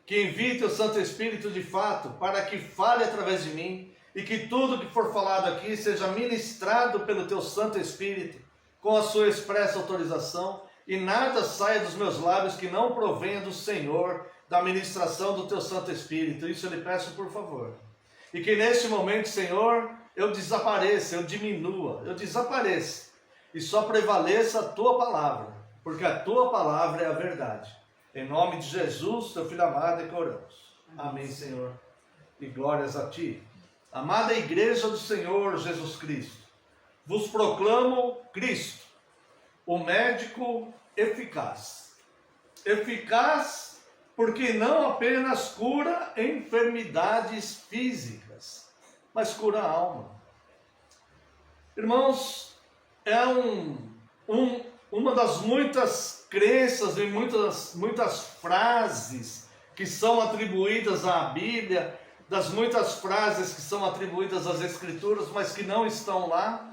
que envie teu Santo Espírito de fato, para que fale através de mim, e que tudo que for falado aqui seja ministrado pelo teu Santo Espírito, com a sua expressa autorização, e nada saia dos meus lábios que não provenha do Senhor, da ministração do teu Santo Espírito. Isso eu lhe peço, por favor. E que neste momento, Senhor, eu desapareça, eu diminua, eu desapareça, e só prevaleça a tua palavra, porque a tua palavra é a verdade. Em nome de Jesus, teu Filho amado, é que oramos. Amém, Senhor, e glórias a ti. Amada Igreja do Senhor Jesus Cristo, vos proclamo Cristo, o médico eficaz. Eficaz porque não apenas cura enfermidades físicas, mas cura a alma. Irmãos, é uma das muitas crenças e muitas frases que são atribuídas à Bíblia, das muitas frases que são atribuídas às Escrituras, mas que não estão lá.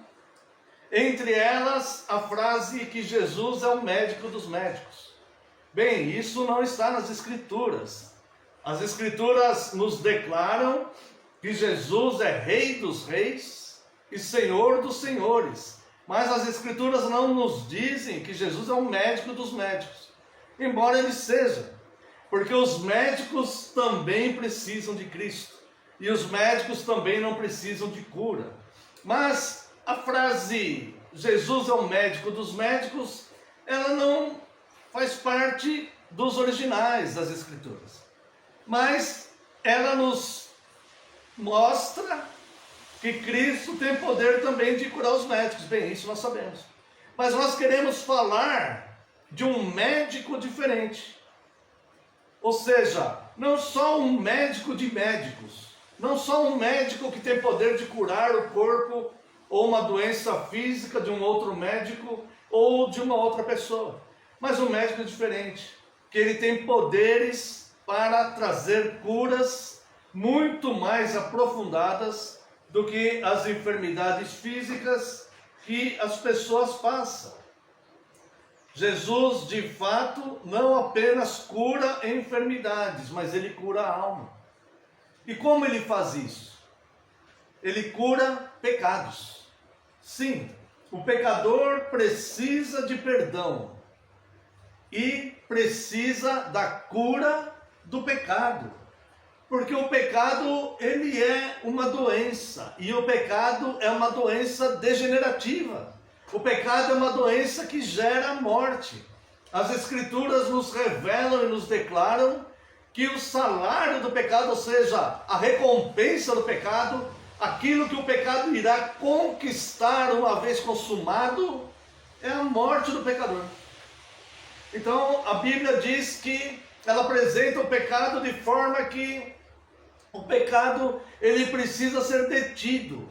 Entre elas, a frase que Jesus é o médico dos médicos. Bem, isso não está nas Escrituras. As Escrituras nos declaram que Jesus é Rei dos reis e Senhor dos senhores. Mas as Escrituras não nos dizem que Jesus é o médico dos médicos, embora ele seja, porque os médicos também precisam de Cristo, e os médicos também não precisam de cura. Mas a frase Jesus é o médico dos médicos, ela não faz parte dos originais das Escrituras, mas ela nos mostra que Cristo tem poder também de curar os médicos. Bem, isso nós sabemos. Mas nós queremos falar de um médico diferente. Ou seja, não só um médico de médicos, não só um médico que tem poder de curar o corpo ou uma doença física de um outro médico ou de uma outra pessoa, mas um médico diferente, que ele tem poderes para trazer curas muito mais aprofundadas do que as enfermidades físicas que as pessoas passam. Jesus, de fato, não apenas cura enfermidades, mas ele cura a alma. E como ele faz isso? Ele cura pecados. Sim, o pecador precisa de perdão e precisa da cura do pecado. Porque o pecado, ele é uma doença, e o pecado é uma doença degenerativa. O pecado é uma doença que gera morte. As Escrituras nos revelam e nos declaram que o salário do pecado, ou seja, a recompensa do pecado, aquilo que o pecado irá conquistar uma vez consumado, é a morte do pecador. Então a Bíblia diz que ela apresenta o pecado de forma que o pecado ele precisa ser detido.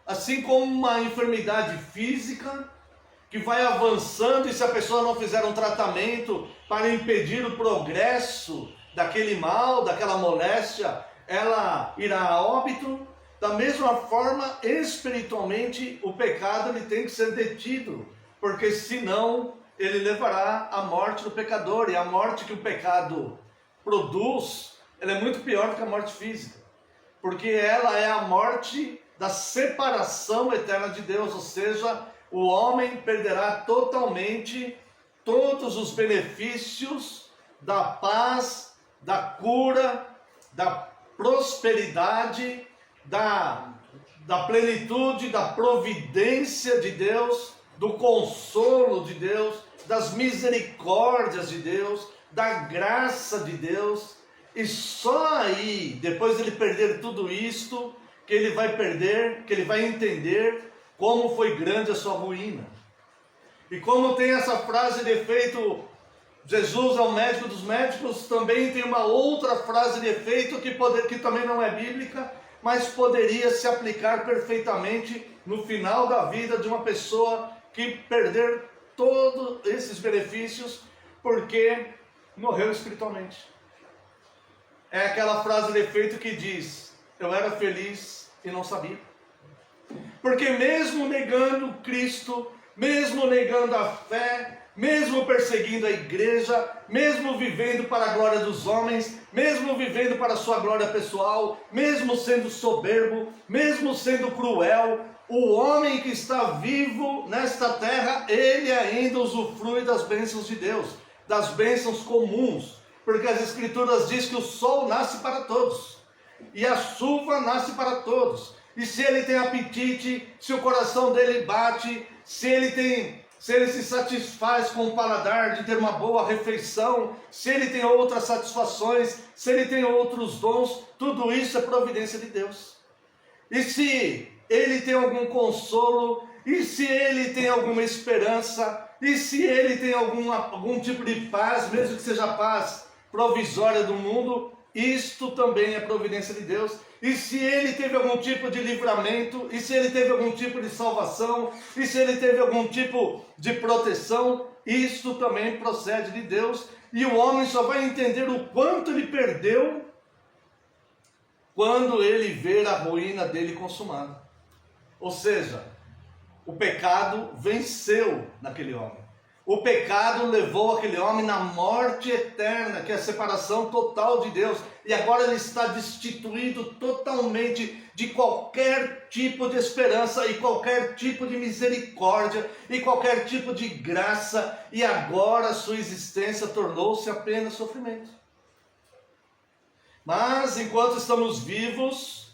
Assim como uma enfermidade física que vai avançando e se a pessoa não fizer um tratamento para impedir o progresso daquele mal, daquela moléstia, ela irá a óbito. Da mesma forma, espiritualmente, o pecado ele tem que ser detido, porque senão ele levará à morte do pecador, e a morte que o pecado produz, ela é muito pior do que a morte física, porque ela é a morte da separação eterna de Deus, ou seja, o homem perderá totalmente todos os benefícios da paz, da cura, da prosperidade, da plenitude, da providência de Deus, do consolo de Deus, das misericórdias de Deus, da graça de Deus. E só aí, depois de ele perder tudo isto, que ele vai entender como foi grande a sua ruína. E como tem essa frase de efeito, Jesus é o médico dos médicos, também tem uma outra frase de efeito que também não é bíblica, mas poderia se aplicar perfeitamente no final da vida de uma pessoa que perder todos esses benefícios porque morreu espiritualmente. É aquela frase de efeito que diz: eu era feliz e não sabia. Porque mesmo negando Cristo, mesmo negando a fé, mesmo perseguindo a igreja, mesmo vivendo para a glória dos homens, mesmo vivendo para a sua glória pessoal, mesmo sendo soberbo, mesmo sendo cruel, o homem que está vivo nesta terra, ele ainda usufrui das bênçãos de Deus, das bênçãos comuns, porque as Escrituras dizem que o sol nasce para todos, e a chuva nasce para todos, e se ele tem apetite, se o coração dele bate, se ele se satisfaz com o paladar de ter uma boa refeição, se ele tem outras satisfações, se ele tem outros dons, tudo isso é providência de Deus. E se ele tem algum consolo, e se ele tem alguma esperança, e se ele tem algum tipo de paz, mesmo que seja paz provisória do mundo, isto também é providência de Deus. E se ele teve algum tipo de livramento, e se ele teve algum tipo de salvação, e se ele teve algum tipo de proteção, isto também procede de Deus. E o homem só vai entender o quanto ele perdeu quando ele ver a ruína dele consumada. Ou seja, o pecado venceu naquele homem. O pecado levou aquele homem na morte eterna, que é a separação total de Deus. E agora ele está destituído totalmente de qualquer tipo de esperança e qualquer tipo de misericórdia e qualquer tipo de graça. E agora a sua existência tornou-se apenas sofrimento. Mas enquanto estamos vivos,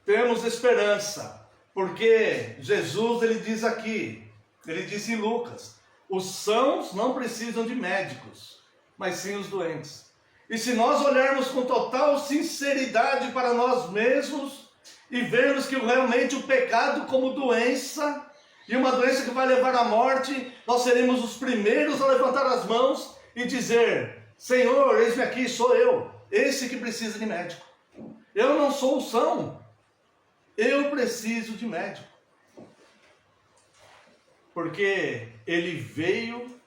temos esperança. Porque Jesus, ele diz aqui, ele disse em Lucas: os sãos não precisam de médicos, mas sim os doentes. E se nós olharmos com total sinceridade para nós mesmos e vermos que realmente o pecado como doença, e uma doença que vai levar à morte, nós seremos os primeiros a levantar as mãos e dizer: Senhor, eis-me aqui, sou eu, esse que precisa de médico. Eu não sou o são, eu preciso de médico. Porque ele veio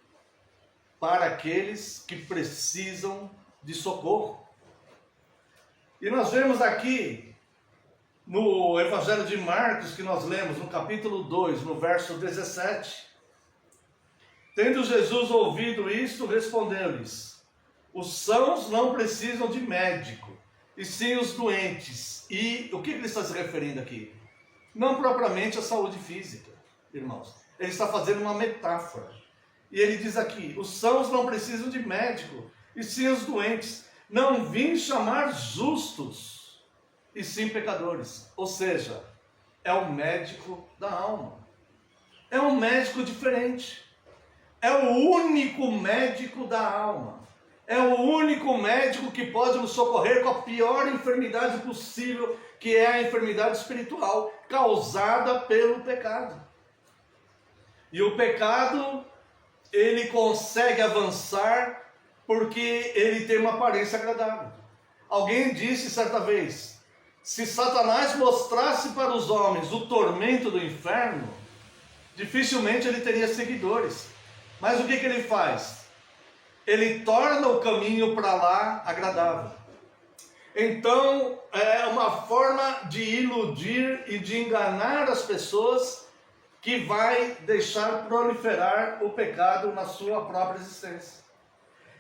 para aqueles que precisam de socorro. E nós vemos aqui no Evangelho de Marcos, que nós lemos no capítulo 2, no verso 17. Tendo Jesus ouvido isto, respondeu-lhes: os sãos não precisam de médico, e sim os doentes. E o que ele está se referindo aqui? Não propriamente à saúde física, irmãos. Ele está fazendo uma metáfora. E ele diz aqui: os sãos não precisam de médico, e sim os doentes. Não vim chamar justos, e sim pecadores. Ou seja, é o médico da alma. É um médico diferente. é o único médico da alma. É o único médico que pode nos socorrer com a pior enfermidade possível, que é a enfermidade espiritual, causada pelo pecado. E o pecado, ele consegue avançar porque ele tem uma aparência agradável. Alguém disse certa vez, se Satanás mostrasse para os homens o tormento do inferno, dificilmente ele teria seguidores. Mas o que ele faz? Ele torna o caminho para lá agradável. Então, é uma forma de iludir e de enganar as pessoas que vai deixar proliferar o pecado na sua própria existência.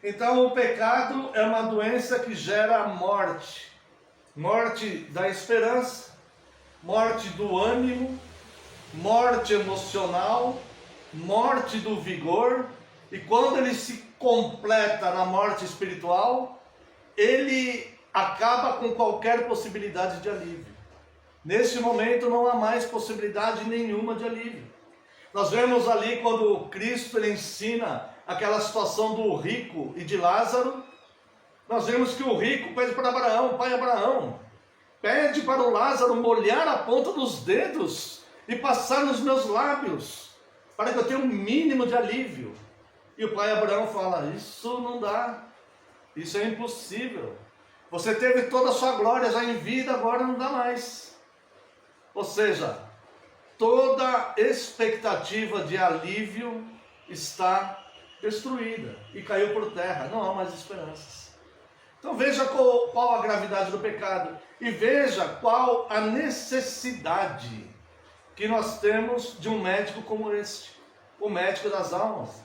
Então, o pecado é uma doença que gera morte. Morte da esperança, morte do ânimo, morte emocional, morte do vigor. E quando ele se completa na morte espiritual, ele acaba com qualquer possibilidade de alívio. Nesse momento não há mais possibilidade nenhuma de alívio. Nós vemos ali quando Cristo ele ensina aquela situação do rico e de Lázaro. Nós vemos que o rico pede para Abraão, pai Abraão, pede para o Lázaro molhar a ponta dos dedos e passar nos meus lábios, para que eu tenha um mínimo de alívio. E o pai Abraão fala, isso não dá, isso é impossível. Você teve toda a sua glória já em vida, agora não dá mais. Ou seja, toda expectativa de alívio está destruída e caiu por terra, não há mais esperanças. Então veja qual a gravidade do pecado e veja qual a necessidade que nós temos de um médico como este, o médico das almas.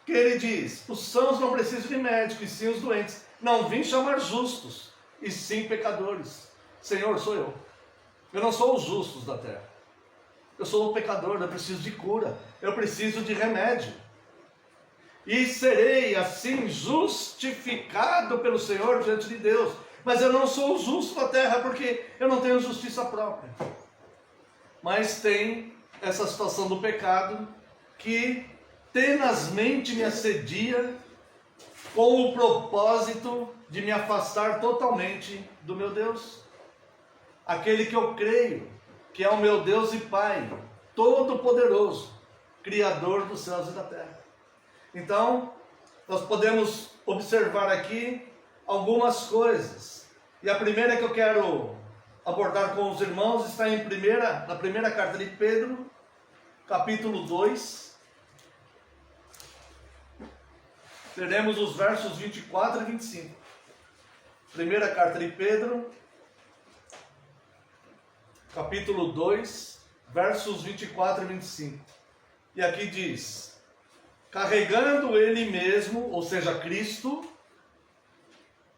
Que ele diz, os sãos não precisam de médico, e sim os doentes. Não vim chamar justos, e sim pecadores. Senhor, sou eu. Eu não sou os justos da terra. Eu sou o pecador, eu preciso de cura, eu preciso de remédio. E serei assim justificado pelo Senhor diante de Deus. Mas eu não sou o justo da terra, porque eu não tenho justiça própria. Mas tem essa situação do pecado que tenazmente me assedia com o propósito de me afastar totalmente do meu Deus. Aquele que eu creio que é o meu Deus e Pai, Todo-Poderoso, Criador dos céus e da terra. Então, nós podemos observar aqui algumas coisas. E a primeira que eu quero abordar com os irmãos está na primeira carta de Pedro, capítulo 2. Teremos os versos 24 e 25. Primeira carta de Pedro, capítulo 2, versos 24 e 25. E aqui diz, carregando ele mesmo, ou seja, Cristo,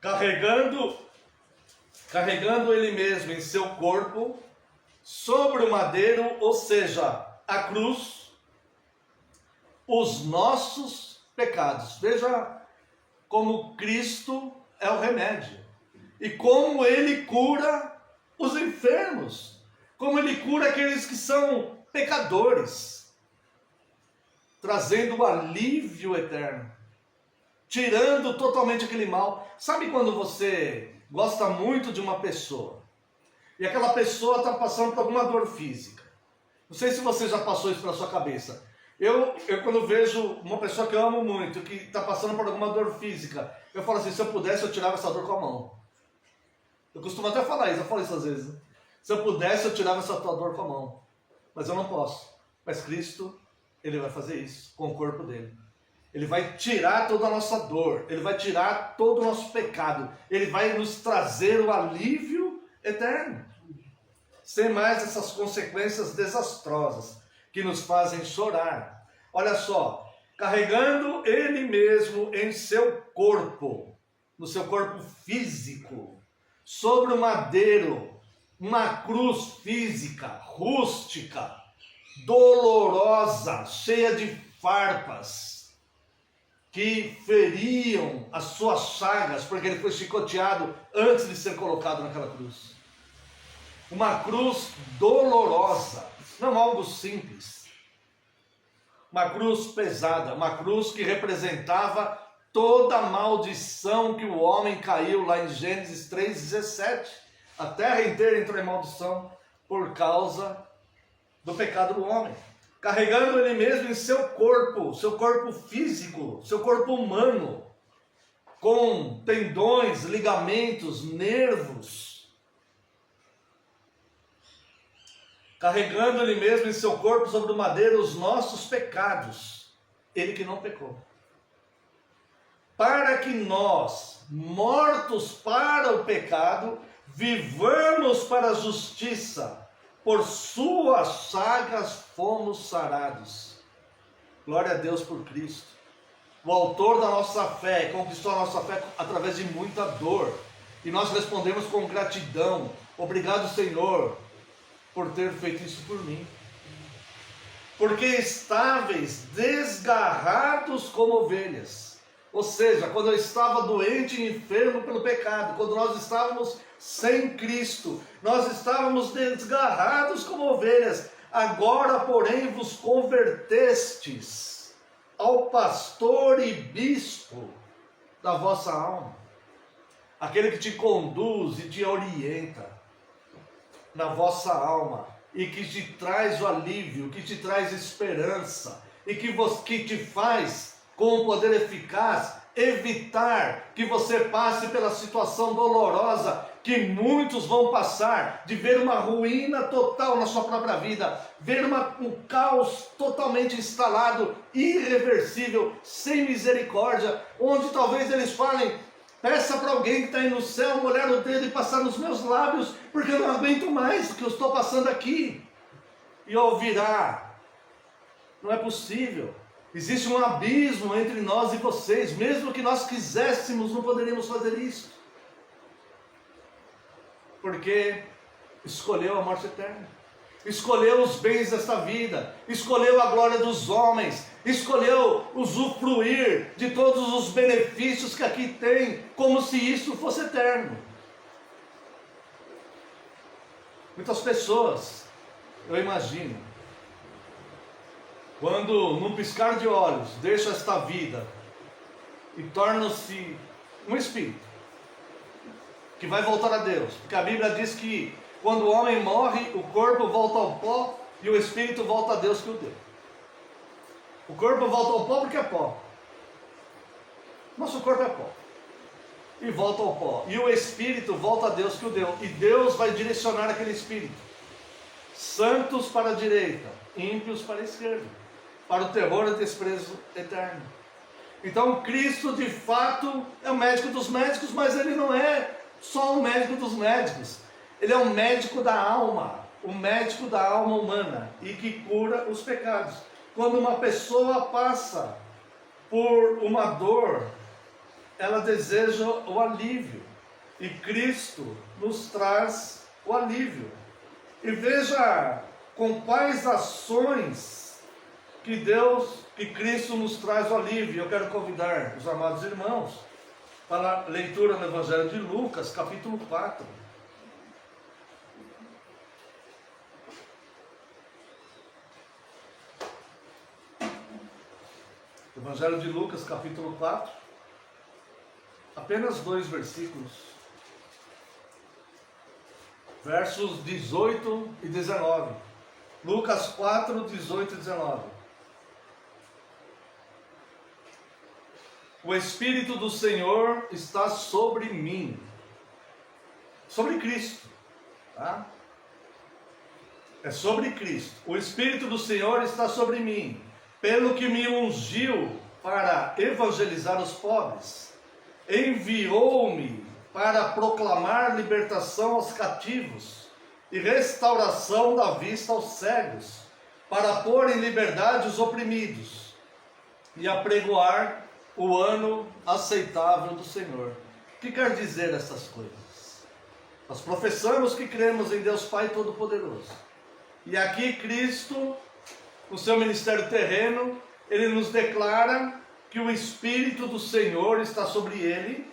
carregando ele mesmo em seu corpo, sobre o madeiro, ou seja, a cruz, os nossos pecados. Veja como Cristo é o remédio. E como ele cura os enfermos. Como ele cura aqueles que são pecadores. Trazendo o alívio eterno. Tirando totalmente aquele mal. Sabe quando você gosta muito de uma pessoa? E aquela pessoa está passando por alguma dor física. Não sei se você já passou isso pela sua cabeça. Eu quando vejo uma pessoa que eu amo muito, que está passando por alguma dor física, eu falo assim, se eu pudesse eu tirava essa dor com a mão. Eu costumo até falar isso, eu falo isso às vezes. Né? Se eu pudesse eu tirava essa tua dor com a mão. Mas eu não posso. Mas Cristo, ele vai fazer isso com o corpo dele. Ele vai tirar toda a nossa dor, ele vai tirar todo o nosso pecado, ele vai nos trazer o alívio eterno. Sem mais essas consequências desastrosas que nos fazem chorar. Olha só, carregando ele mesmo em seu corpo, no seu corpo físico, sobre o madeiro, uma cruz física, rústica, dolorosa, cheia de farpas, que feriam as suas chagas, porque ele foi chicoteado antes de ser colocado naquela cruz. Uma cruz dolorosa, não algo simples. uma cruz pesada, uma cruz que representava toda a maldição que o homem caiu lá em Gênesis 3,17. A terra inteira entrou em maldição por causa do pecado do homem. Carregando ele mesmo em seu corpo físico, seu corpo humano, com tendões, ligamentos, nervos. Carregando ele mesmo em seu corpo sobre o madeiro os nossos pecados. Ele que não pecou. Para que nós, mortos para o pecado, vivamos para a justiça. Por suas chagas fomos sarados. Glória a Deus por Cristo. O autor da nossa fé conquistou a nossa fé através de muita dor. E nós respondemos com gratidão. Obrigado, Senhor, por ter feito isso por mim. Porque estáveis, desgarrados como ovelhas. Ou seja, quando eu estava doente e enfermo pelo pecado, quando nós estávamos sem Cristo, nós estávamos desgarrados como ovelhas. Agora, porém, vos convertestes ao pastor e bispo da vossa alma, aquele que te conduz e te orienta na vossa alma, e que te traz o alívio, que te traz esperança, e que te faz, com um poder eficaz, evitar que você passe pela situação dolorosa que muitos vão passar, de ver uma ruína total na sua própria vida, ver um caos totalmente instalado, irreversível, sem misericórdia, onde talvez eles falem: peça para alguém que está aí no céu molhar o dedo e passar nos meus lábios, porque eu não aguento mais o que eu estou passando aqui. E ouvirá: não é possível. Existe um abismo entre nós e vocês. Mesmo que nós quiséssemos, não poderíamos fazer isso. Porque escolheu a morte eterna. Escolheu os bens desta vida. Escolheu a glória dos homens. Escolheu usufruir de todos os benefícios que aqui tem, como se isso fosse eterno. Muitas pessoas, eu imagino, quando num piscar de olhos deixam esta vida e tornam-se um espírito que vai voltar a Deus, porque a Bíblia diz que quando o homem morre, o corpo volta ao pó e o espírito volta a Deus que o deu. O corpo volta ao pó porque é pó. Nosso corpo é pó e volta ao pó, e o espírito volta a Deus que o deu, e Deus vai direcionar aquele espírito: santos para a direita, ímpios para a esquerda, para o terror e desprezo eterno. Então Cristo de fato é o médico dos médicos, mas Ele não é só o médico dos médicos. Ele é o médico da alma, o médico da alma humana, e que cura os pecados. Quando uma pessoa passa por uma dor, ela deseja o alívio, e Cristo nos traz o alívio. E veja com quais ações que Cristo nos traz o alívio. Eu quero convidar os amados irmãos para a leitura no Evangelho de Lucas, capítulo 4. Evangelho de Lucas, capítulo 4. Apenas 2 versículos. Versos 18 e 19. Lucas 4, 18 e 19. O Espírito do Senhor está sobre mim. Sobre Cristo. Tá? É sobre Cristo. O Espírito do Senhor está sobre mim, pelo que me ungiu para evangelizar os pobres. Enviou-me para proclamar libertação aos cativos e restauração da vista aos cegos, para pôr em liberdade os oprimidos e apregoar o ano aceitável do Senhor. O que quer dizer essas coisas? Nós professamos que cremos em Deus Pai Todo-Poderoso. E aqui Cristo, no seu ministério terreno, Ele nos declara que o Espírito do Senhor está sobre Ele.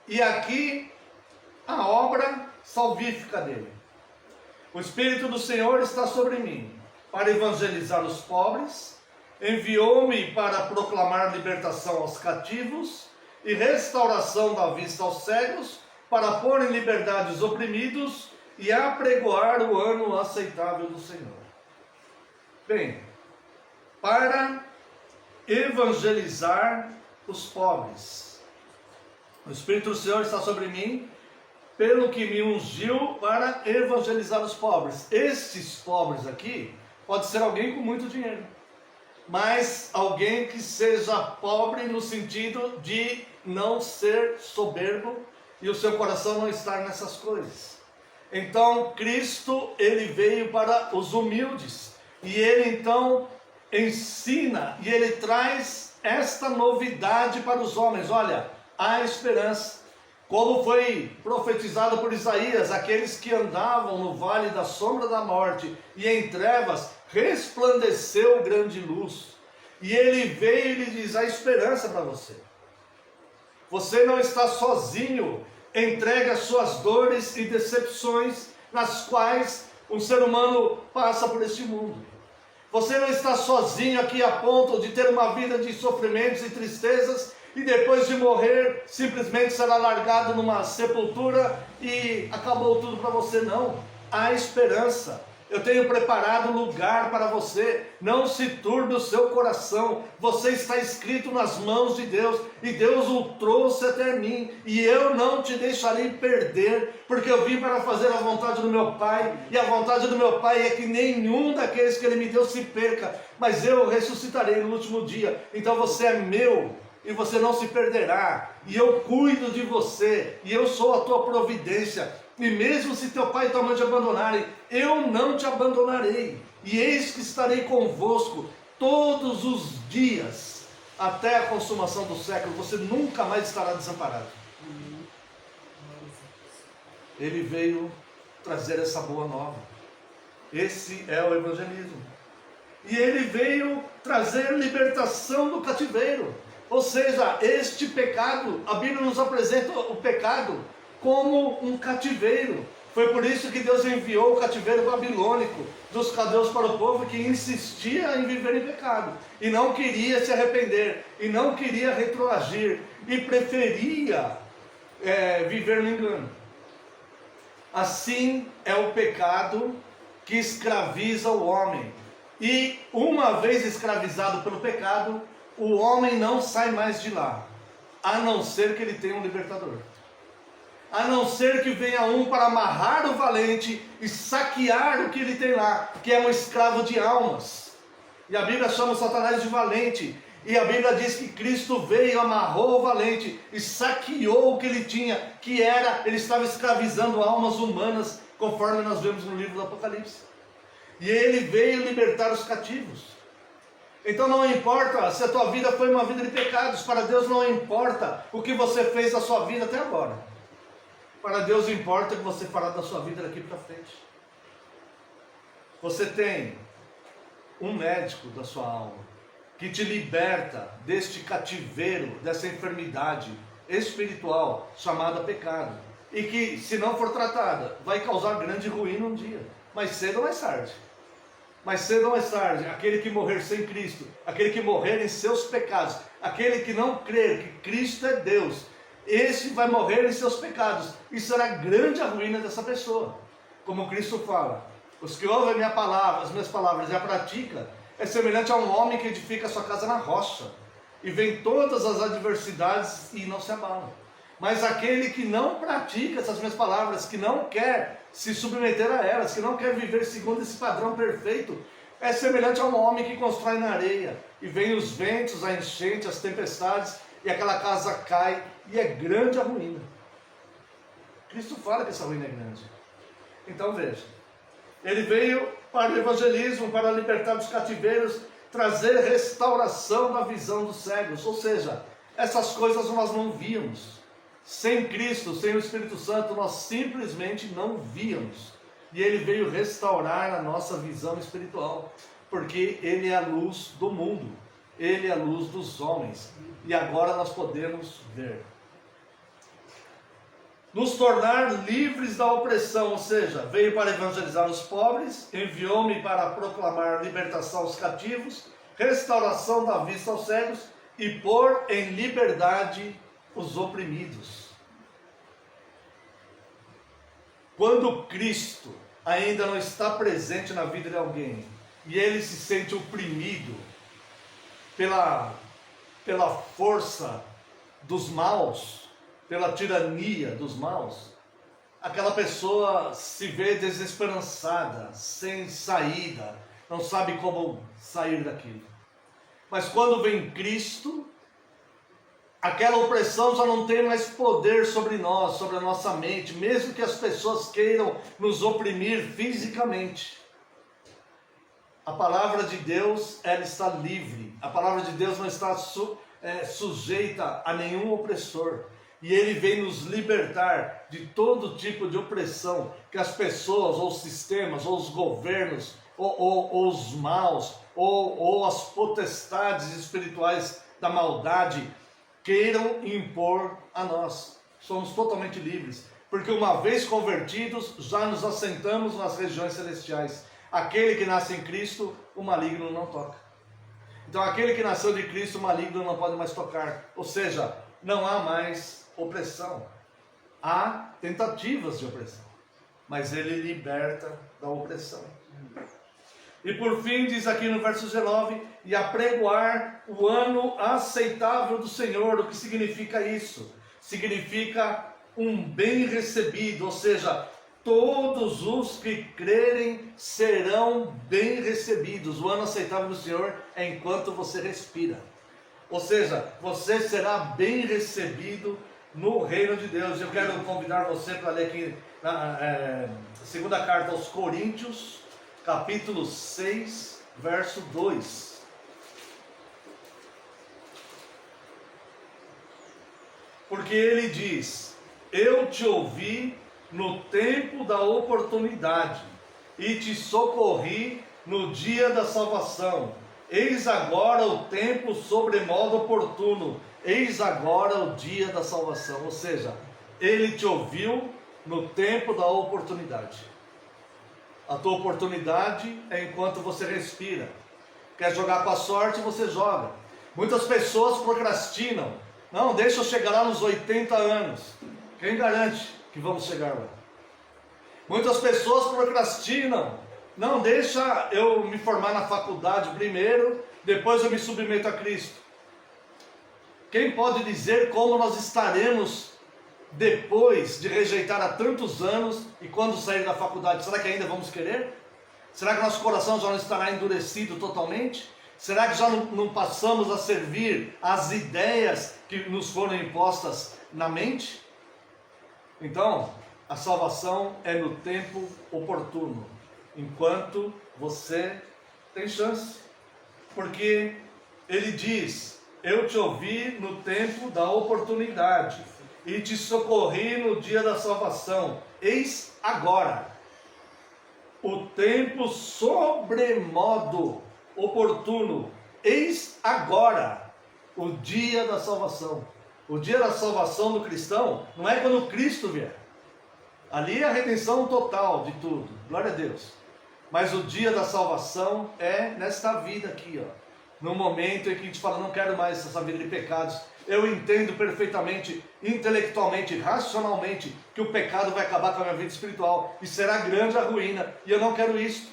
E aqui a obra salvífica dele. O Espírito do Senhor está sobre mim, para evangelizar os pobres, enviou-me para proclamar libertação aos cativos e restauração da vista aos cegos, para pôr em liberdade os oprimidos e apregoar o ano aceitável do Senhor. Bem, para evangelizar os pobres. O Espírito do Senhor está sobre mim, pelo que me ungiu para evangelizar os pobres. Estes pobres aqui, pode ser alguém com muito dinheiro, mas alguém que seja pobre no sentido de não ser soberbo e o seu coração não estar nessas coisas. Então Cristo, ele veio para os humildes, e ele então ensina, e ele traz esta novidade para os homens. Olha, há esperança. Como foi profetizado por Isaías, aqueles que andavam no vale da sombra da morte e em trevas, resplandeceu grande luz. E ele veio e lhe diz: há esperança para você. Você não está sozinho, entregue as suas dores e decepções nas quais um ser humano passa por este mundo. Você não está sozinho aqui a ponto de ter uma vida de sofrimentos e tristezas e depois de morrer simplesmente será largado numa sepultura e acabou tudo para você. Não, há esperança. Eu tenho preparado lugar para você. Não se turbe o seu coração. Você está escrito nas mãos de Deus, e Deus o trouxe até mim, e eu não te deixarei perder, porque eu vim para fazer a vontade do meu Pai, e a vontade do meu Pai é que nenhum daqueles que Ele me deu se perca, mas eu ressuscitarei no último dia. Então você é meu, e você não se perderá, e eu cuido de você, e eu sou a tua providência. E mesmo se teu pai e tua mãe te abandonarem, eu não te abandonarei. E eis que estarei convosco todos os dias, até a consumação do século. Você nunca mais estará desamparado. Ele veio trazer essa boa nova. Esse é o evangelismo. E ele veio trazer libertação do cativeiro. Ou seja, este pecado, a Bíblia nos apresenta o pecado como um cativeiro. Foi por isso que Deus enviou o cativeiro babilônico dos caldeus para o povo que insistia em viver em pecado, e não queria se arrepender, e não queria retroagir, e preferia viver no engano. Assim é o pecado que escraviza o homem, e uma vez escravizado pelo pecado, o homem não sai mais de lá, a não ser que ele tenha um libertador. A não ser que venha um para amarrar o valente e saquear o que ele tem lá, que é um escravo de almas. E a Bíblia chama o Satanás de valente. E a Bíblia diz que Cristo veio, amarrou o valente e saqueou o que ele tinha, que era, ele estava escravizando almas humanas, conforme nós vemos no livro do Apocalipse. E ele veio libertar os cativos. Então não importa se a tua vida foi uma vida de pecados, para Deus não importa o que você fez da sua vida até agora. Para Deus importa o que você fará da sua vida daqui para frente. Você tem um médico da sua alma, que te liberta deste cativeiro, dessa enfermidade espiritual chamada pecado, e que, se não for tratada, vai causar grande ruína um dia, mais cedo ou mais tarde. Mais cedo ou mais tarde, aquele que morrer sem Cristo, aquele que morrer em seus pecados, aquele que não crer que Cristo é Deus, esse vai morrer em seus pecados, e será grande a ruína dessa pessoa. Como Cristo fala: os que ouvem as minhas palavras e a pratica, é semelhante a um homem que edifica a sua casa na rocha, e vem todas as adversidades e não se abala. Mas aquele que não pratica essas minhas palavras, que não quer se submeter a elas, que não quer viver segundo esse padrão perfeito, é semelhante a um homem que constrói na areia, e vem os ventos, a enchente, as tempestades, e aquela casa cai, e é grande a ruína. Cristo fala que essa ruína é grande. Então veja, ele veio para o evangelismo, para libertar dos cativeiros, trazer restauração da visão dos cegos. Ou seja, essas coisas nós não víamos. Sem Cristo, sem o Espírito Santo, nós simplesmente não víamos. E ele veio restaurar a nossa visão espiritual, porque ele é a luz do mundo, ele é a luz dos homens. E agora nós podemos ver. nos tornar livres da opressão, ou seja, veio para evangelizar os pobres, enviou-me para proclamar libertação aos cativos, restauração da vista aos cegos e pôr em liberdade os oprimidos. Quando Cristo ainda não está presente na vida de alguém e ele se sente oprimido pela força dos maus, pela tirania dos maus, aquela pessoa se vê desesperançada, sem saída, não sabe como sair daquilo. Mas quando vem Cristo, aquela opressão já não tem mais poder sobre nós, sobre a nossa mente, mesmo que as pessoas queiram nos oprimir fisicamente. A palavra de Deus, ela está livre. A palavra de Deus não está sujeita a nenhum opressor. E ele vem nos libertar de todo tipo de opressão que as pessoas, ou os sistemas, ou os governos, ou os maus, ou as potestades espirituais da maldade queiram impor a nós. Somos totalmente livres, porque uma vez convertidos, já nos assentamos nas regiões celestiais. Aquele que nasce em Cristo, o maligno não toca. Então aquele que nasceu de Cristo, o maligno não pode mais tocar. Ou seja, não há mais opressão. Há tentativas de opressão, mas ele liberta da opressão. E por fim, diz aqui no verso 19, e apregoar o ano aceitável do Senhor. O que significa isso? Significa um bem recebido, ou seja, todos os que crerem serão bem recebidos. O ano aceitável do Senhor é enquanto você respira. Ou seja, você será bem recebido no reino de Deus. Eu quero convidar você para ler aqui na segunda carta aos Coríntios, capítulo 6, verso 2. Porque ele diz: eu te ouvi no tempo da oportunidade e te socorri no dia da salvação. Eis agora o tempo sobremodo oportuno, eis agora o dia da salvação. Ou seja, ele te ouviu no tempo da oportunidade. A tua oportunidade é enquanto você respira. Quer jogar com a sorte, você joga. Muitas pessoas procrastinam. Não, deixa eu chegar lá nos 80 anos. Quem garante que vamos chegar lá? Muitas pessoas procrastinam. Não, deixa eu me formar na faculdade primeiro, depois eu me submeto a Cristo. Quem pode dizer como nós estaremos depois de rejeitar há tantos anos e quando sair da faculdade? Será que ainda vamos querer? Será que nosso coração já não estará endurecido totalmente? Será que já não passamos a servir às ideias que nos foram impostas na mente? Então, a salvação é no tempo oportuno, enquanto você tem chance. Porque ele diz: eu te ouvi no tempo da oportunidade e te socorri no dia da salvação. Eis agora o tempo sobremodo oportuno. Eis agora o dia da salvação. O dia da salvação do cristão não é quando Cristo vier. Ali é a redenção total de tudo. Glória a Deus. Mas o dia da salvação é nesta vida aqui, ó. No momento em que a gente fala: não quero mais essa vida de pecados. Eu entendo perfeitamente, intelectualmente, racionalmente, que o pecado vai acabar com a minha vida espiritual e será grande a ruína, e eu não quero isso.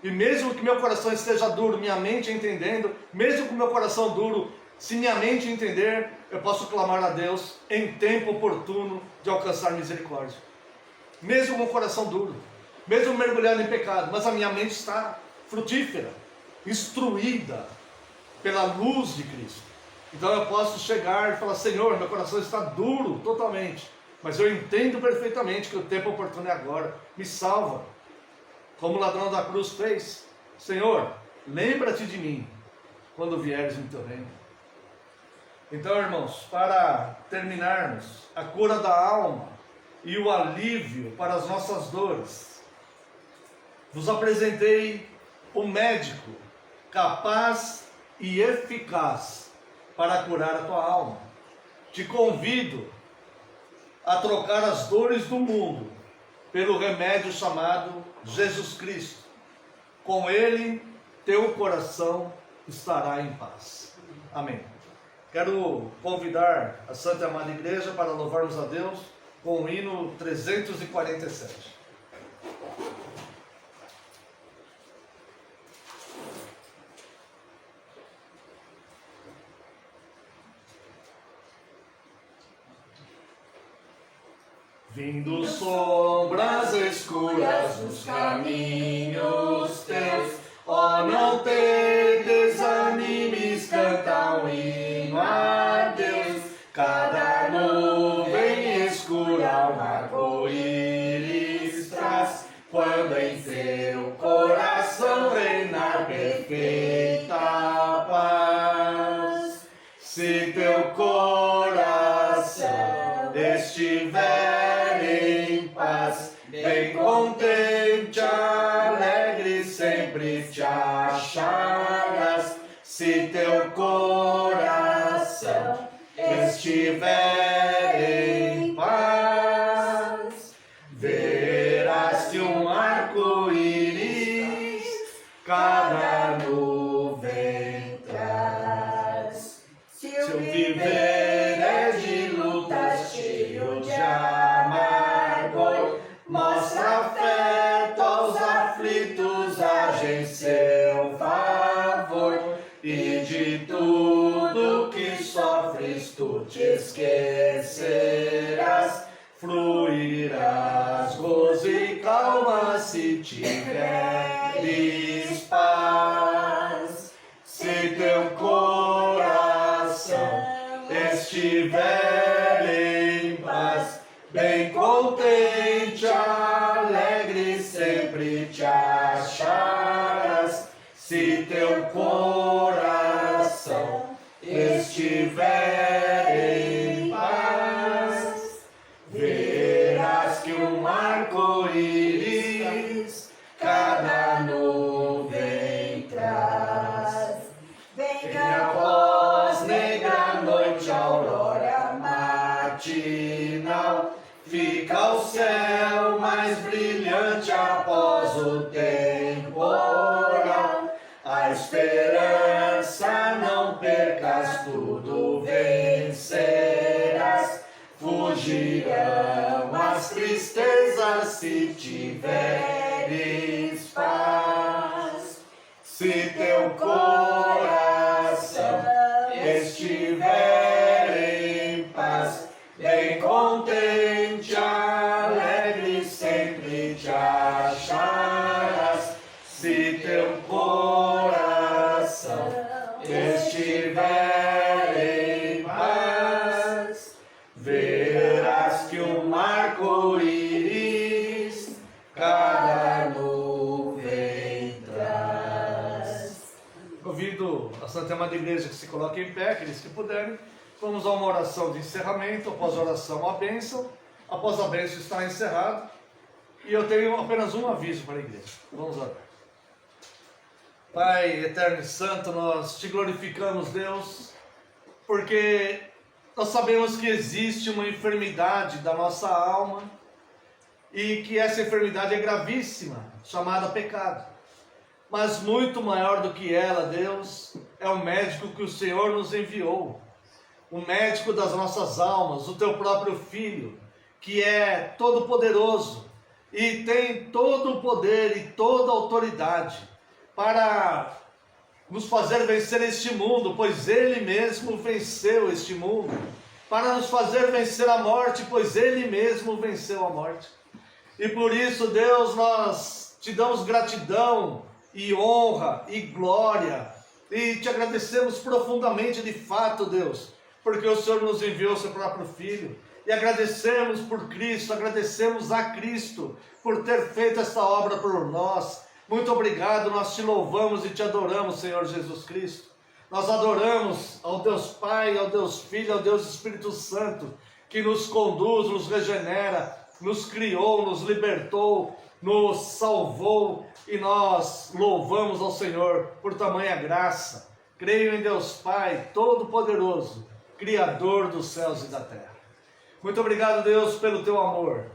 E mesmo que meu coração esteja duro, minha mente entendendo, mesmo com meu coração duro, se minha mente entender, eu posso clamar a Deus em tempo oportuno de alcançar misericórdia. Mesmo com o coração duro, mesmo mergulhado em pecado, mas a minha mente está frutífera, instruída pela luz de Cristo. Então eu posso chegar e falar: Senhor, meu coração está duro totalmente, mas eu entendo perfeitamente que o tempo oportuno é agora. Me salva, como o ladrão da cruz fez. Senhor, lembra-te de mim quando vieres no teu reino. Então, irmãos, para terminarmos, a cura da alma e o alívio para as nossas dores, vos apresentei o médico capaz e eficaz para curar a tua alma. Te convido a trocar as dores do mundo pelo remédio chamado Jesus Cristo. Com ele, teu coração estará em paz. Amém. Quero convidar a Santa e Amada Igreja para louvarmos a Deus com o hino 347. Vindo sombras escuras nos caminhos teus, ó, não te desanimes, canta um hino a Deus. Cada nuvem escura um arco-íris traz, quando em teu coração reinar perfeita paz. Se teu coração estiver em paz, bem contente, alegre, sempre te acharás. Se teu coração estiver em paz, verás que um arco-íris cada nuvem traz. Se o viver é de lutas, cheio de amargor, mostra afeto aos aflitos, age em seu favor, e de tudo que sofres tu te esquecerás, fluirás gozo e calma se tiveres paz. Se teu coração estiver em paz, bem contente, alegre, sempre te acharás. Se teu coração estiver em paz, verás que um arco-íris cada nuvem traz. Venha após negra noite, aurora matinal, fica o céu mais brilhante após o temporal. A esperança não percas, tudo vencerás. Fugirão as tristezas se tiveres paz. Se teu coração estiver em paz, bem contente, alegre, sempre te acharás. Se teu coração estiver em paz, verás que um arco-íris cada nuvem traz. Convido a Santa Amada Igreja que se coloque em pé, aqueles que puderem. Vamos a uma oração de encerramento. Após a oração, a bênção. Após a bênção, está encerrado. E eu tenho apenas um aviso para a igreja. Vamos orar. Pai eterno e santo, nós te glorificamos, Deus, porque nós sabemos que existe uma enfermidade da nossa alma e que essa enfermidade é gravíssima, chamada pecado. Mas muito maior do que ela, Deus, é o médico que o Senhor nos enviou, o médico das nossas almas, o teu próprio Filho, que é todo poderoso e tem todo o poder e toda a autoridade para nos fazer vencer este mundo, pois Ele mesmo venceu este mundo. Para nos fazer vencer a morte, pois Ele mesmo venceu a morte. E por isso, Deus, nós te damos gratidão e honra e glória. E te agradecemos profundamente de fato, Deus, porque o Senhor nos enviou o seu próprio Filho. E agradecemos por Cristo, agradecemos a Cristo por ter feito esta obra por nós. Muito obrigado, nós te louvamos e te adoramos, Senhor Jesus Cristo. Nós adoramos ao Deus Pai, ao Deus Filho, ao Deus Espírito Santo, que nos conduz, nos regenera, nos criou, nos libertou, nos salvou, e nós louvamos ao Senhor por tamanha graça. Creio em Deus Pai Todo-Poderoso, Criador dos céus e da terra. Muito obrigado, Deus, pelo teu amor.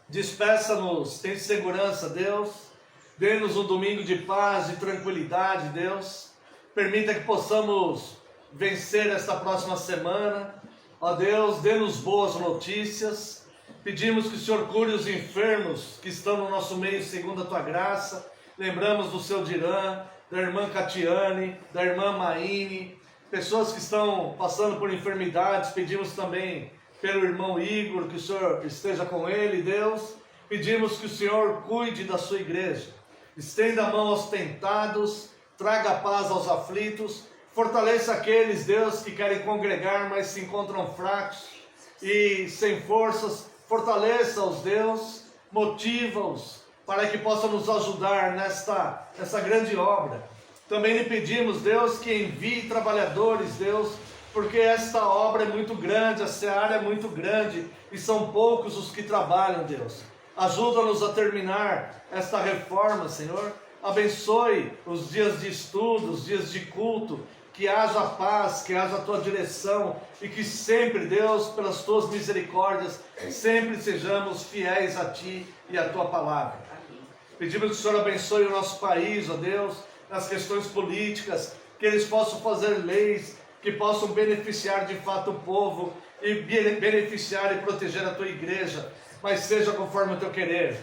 Despeça-nos em segurança, Deus. Dê-nos um domingo de paz e tranquilidade, Deus. Permita que possamos vencer esta próxima semana. Ó Deus, dê-nos boas notícias. Pedimos que o Senhor cure os enfermos que estão no nosso meio segundo a tua graça. Lembramos do seu Dirã, da irmã Catiane, da irmã Maine, pessoas que estão passando por enfermidades. Pedimos também pelo irmão Igor, que o Senhor esteja com ele, Deus. Pedimos que o Senhor cuide da sua igreja. Estenda a mão aos tentados, traga paz aos aflitos, fortaleça aqueles, Deus, que querem congregar, mas se encontram fracos e sem forças. Fortaleça-os, Deus, motiva-os para que possam nos ajudar nessa grande obra. Também lhe pedimos, Deus, que envie trabalhadores, Deus, porque esta obra é muito grande, a seara é muito grande e são poucos os que trabalham, Deus. Ajuda-nos a terminar esta reforma, Senhor. Abençoe os dias de estudo, os dias de culto, que haja paz, que haja a tua direção e que sempre, Deus, pelas tuas misericórdias, sempre sejamos fiéis a ti e à tua palavra. Pedimos que o Senhor abençoe o nosso país, ó Deus, nas questões políticas, que eles possam fazer leis que possam beneficiar de fato o povo e beneficiar e proteger a tua igreja, mas seja conforme o teu querer.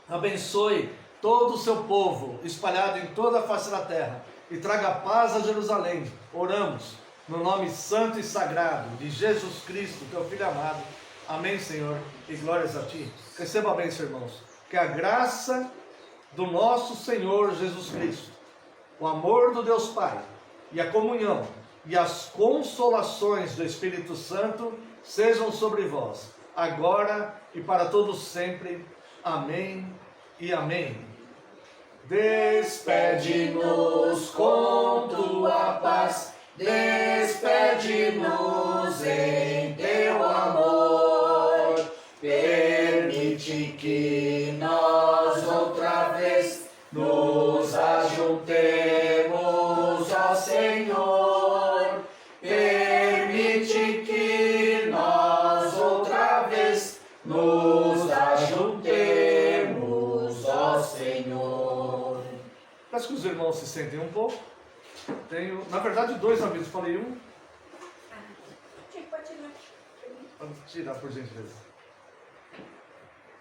Abençoe todo o seu povo espalhado em toda a face da terra e traga paz a Jerusalém. Oramos no nome santo e sagrado de Jesus Cristo, teu Filho amado. Amém, Senhor, e glórias a ti. Receba a bênção, irmãos. Que a graça do nosso Senhor Jesus Cristo, o amor do Deus Pai e a comunhão e as consolações do Espírito Santo sejam sobre vós, agora e para todos sempre. Amém e amém. Despede-nos com tua paz, despede-nos em teu amor. Permite que nós outra vez nos ajuntemos ao Senhor. Permite que nós outra vez nos ajuntemos ao Senhor. Peço que os irmãos se sentem um pouco. Tenho, na verdade, 2 avisos. Falei um. Pode tirar. Pode tirar, por gentileza.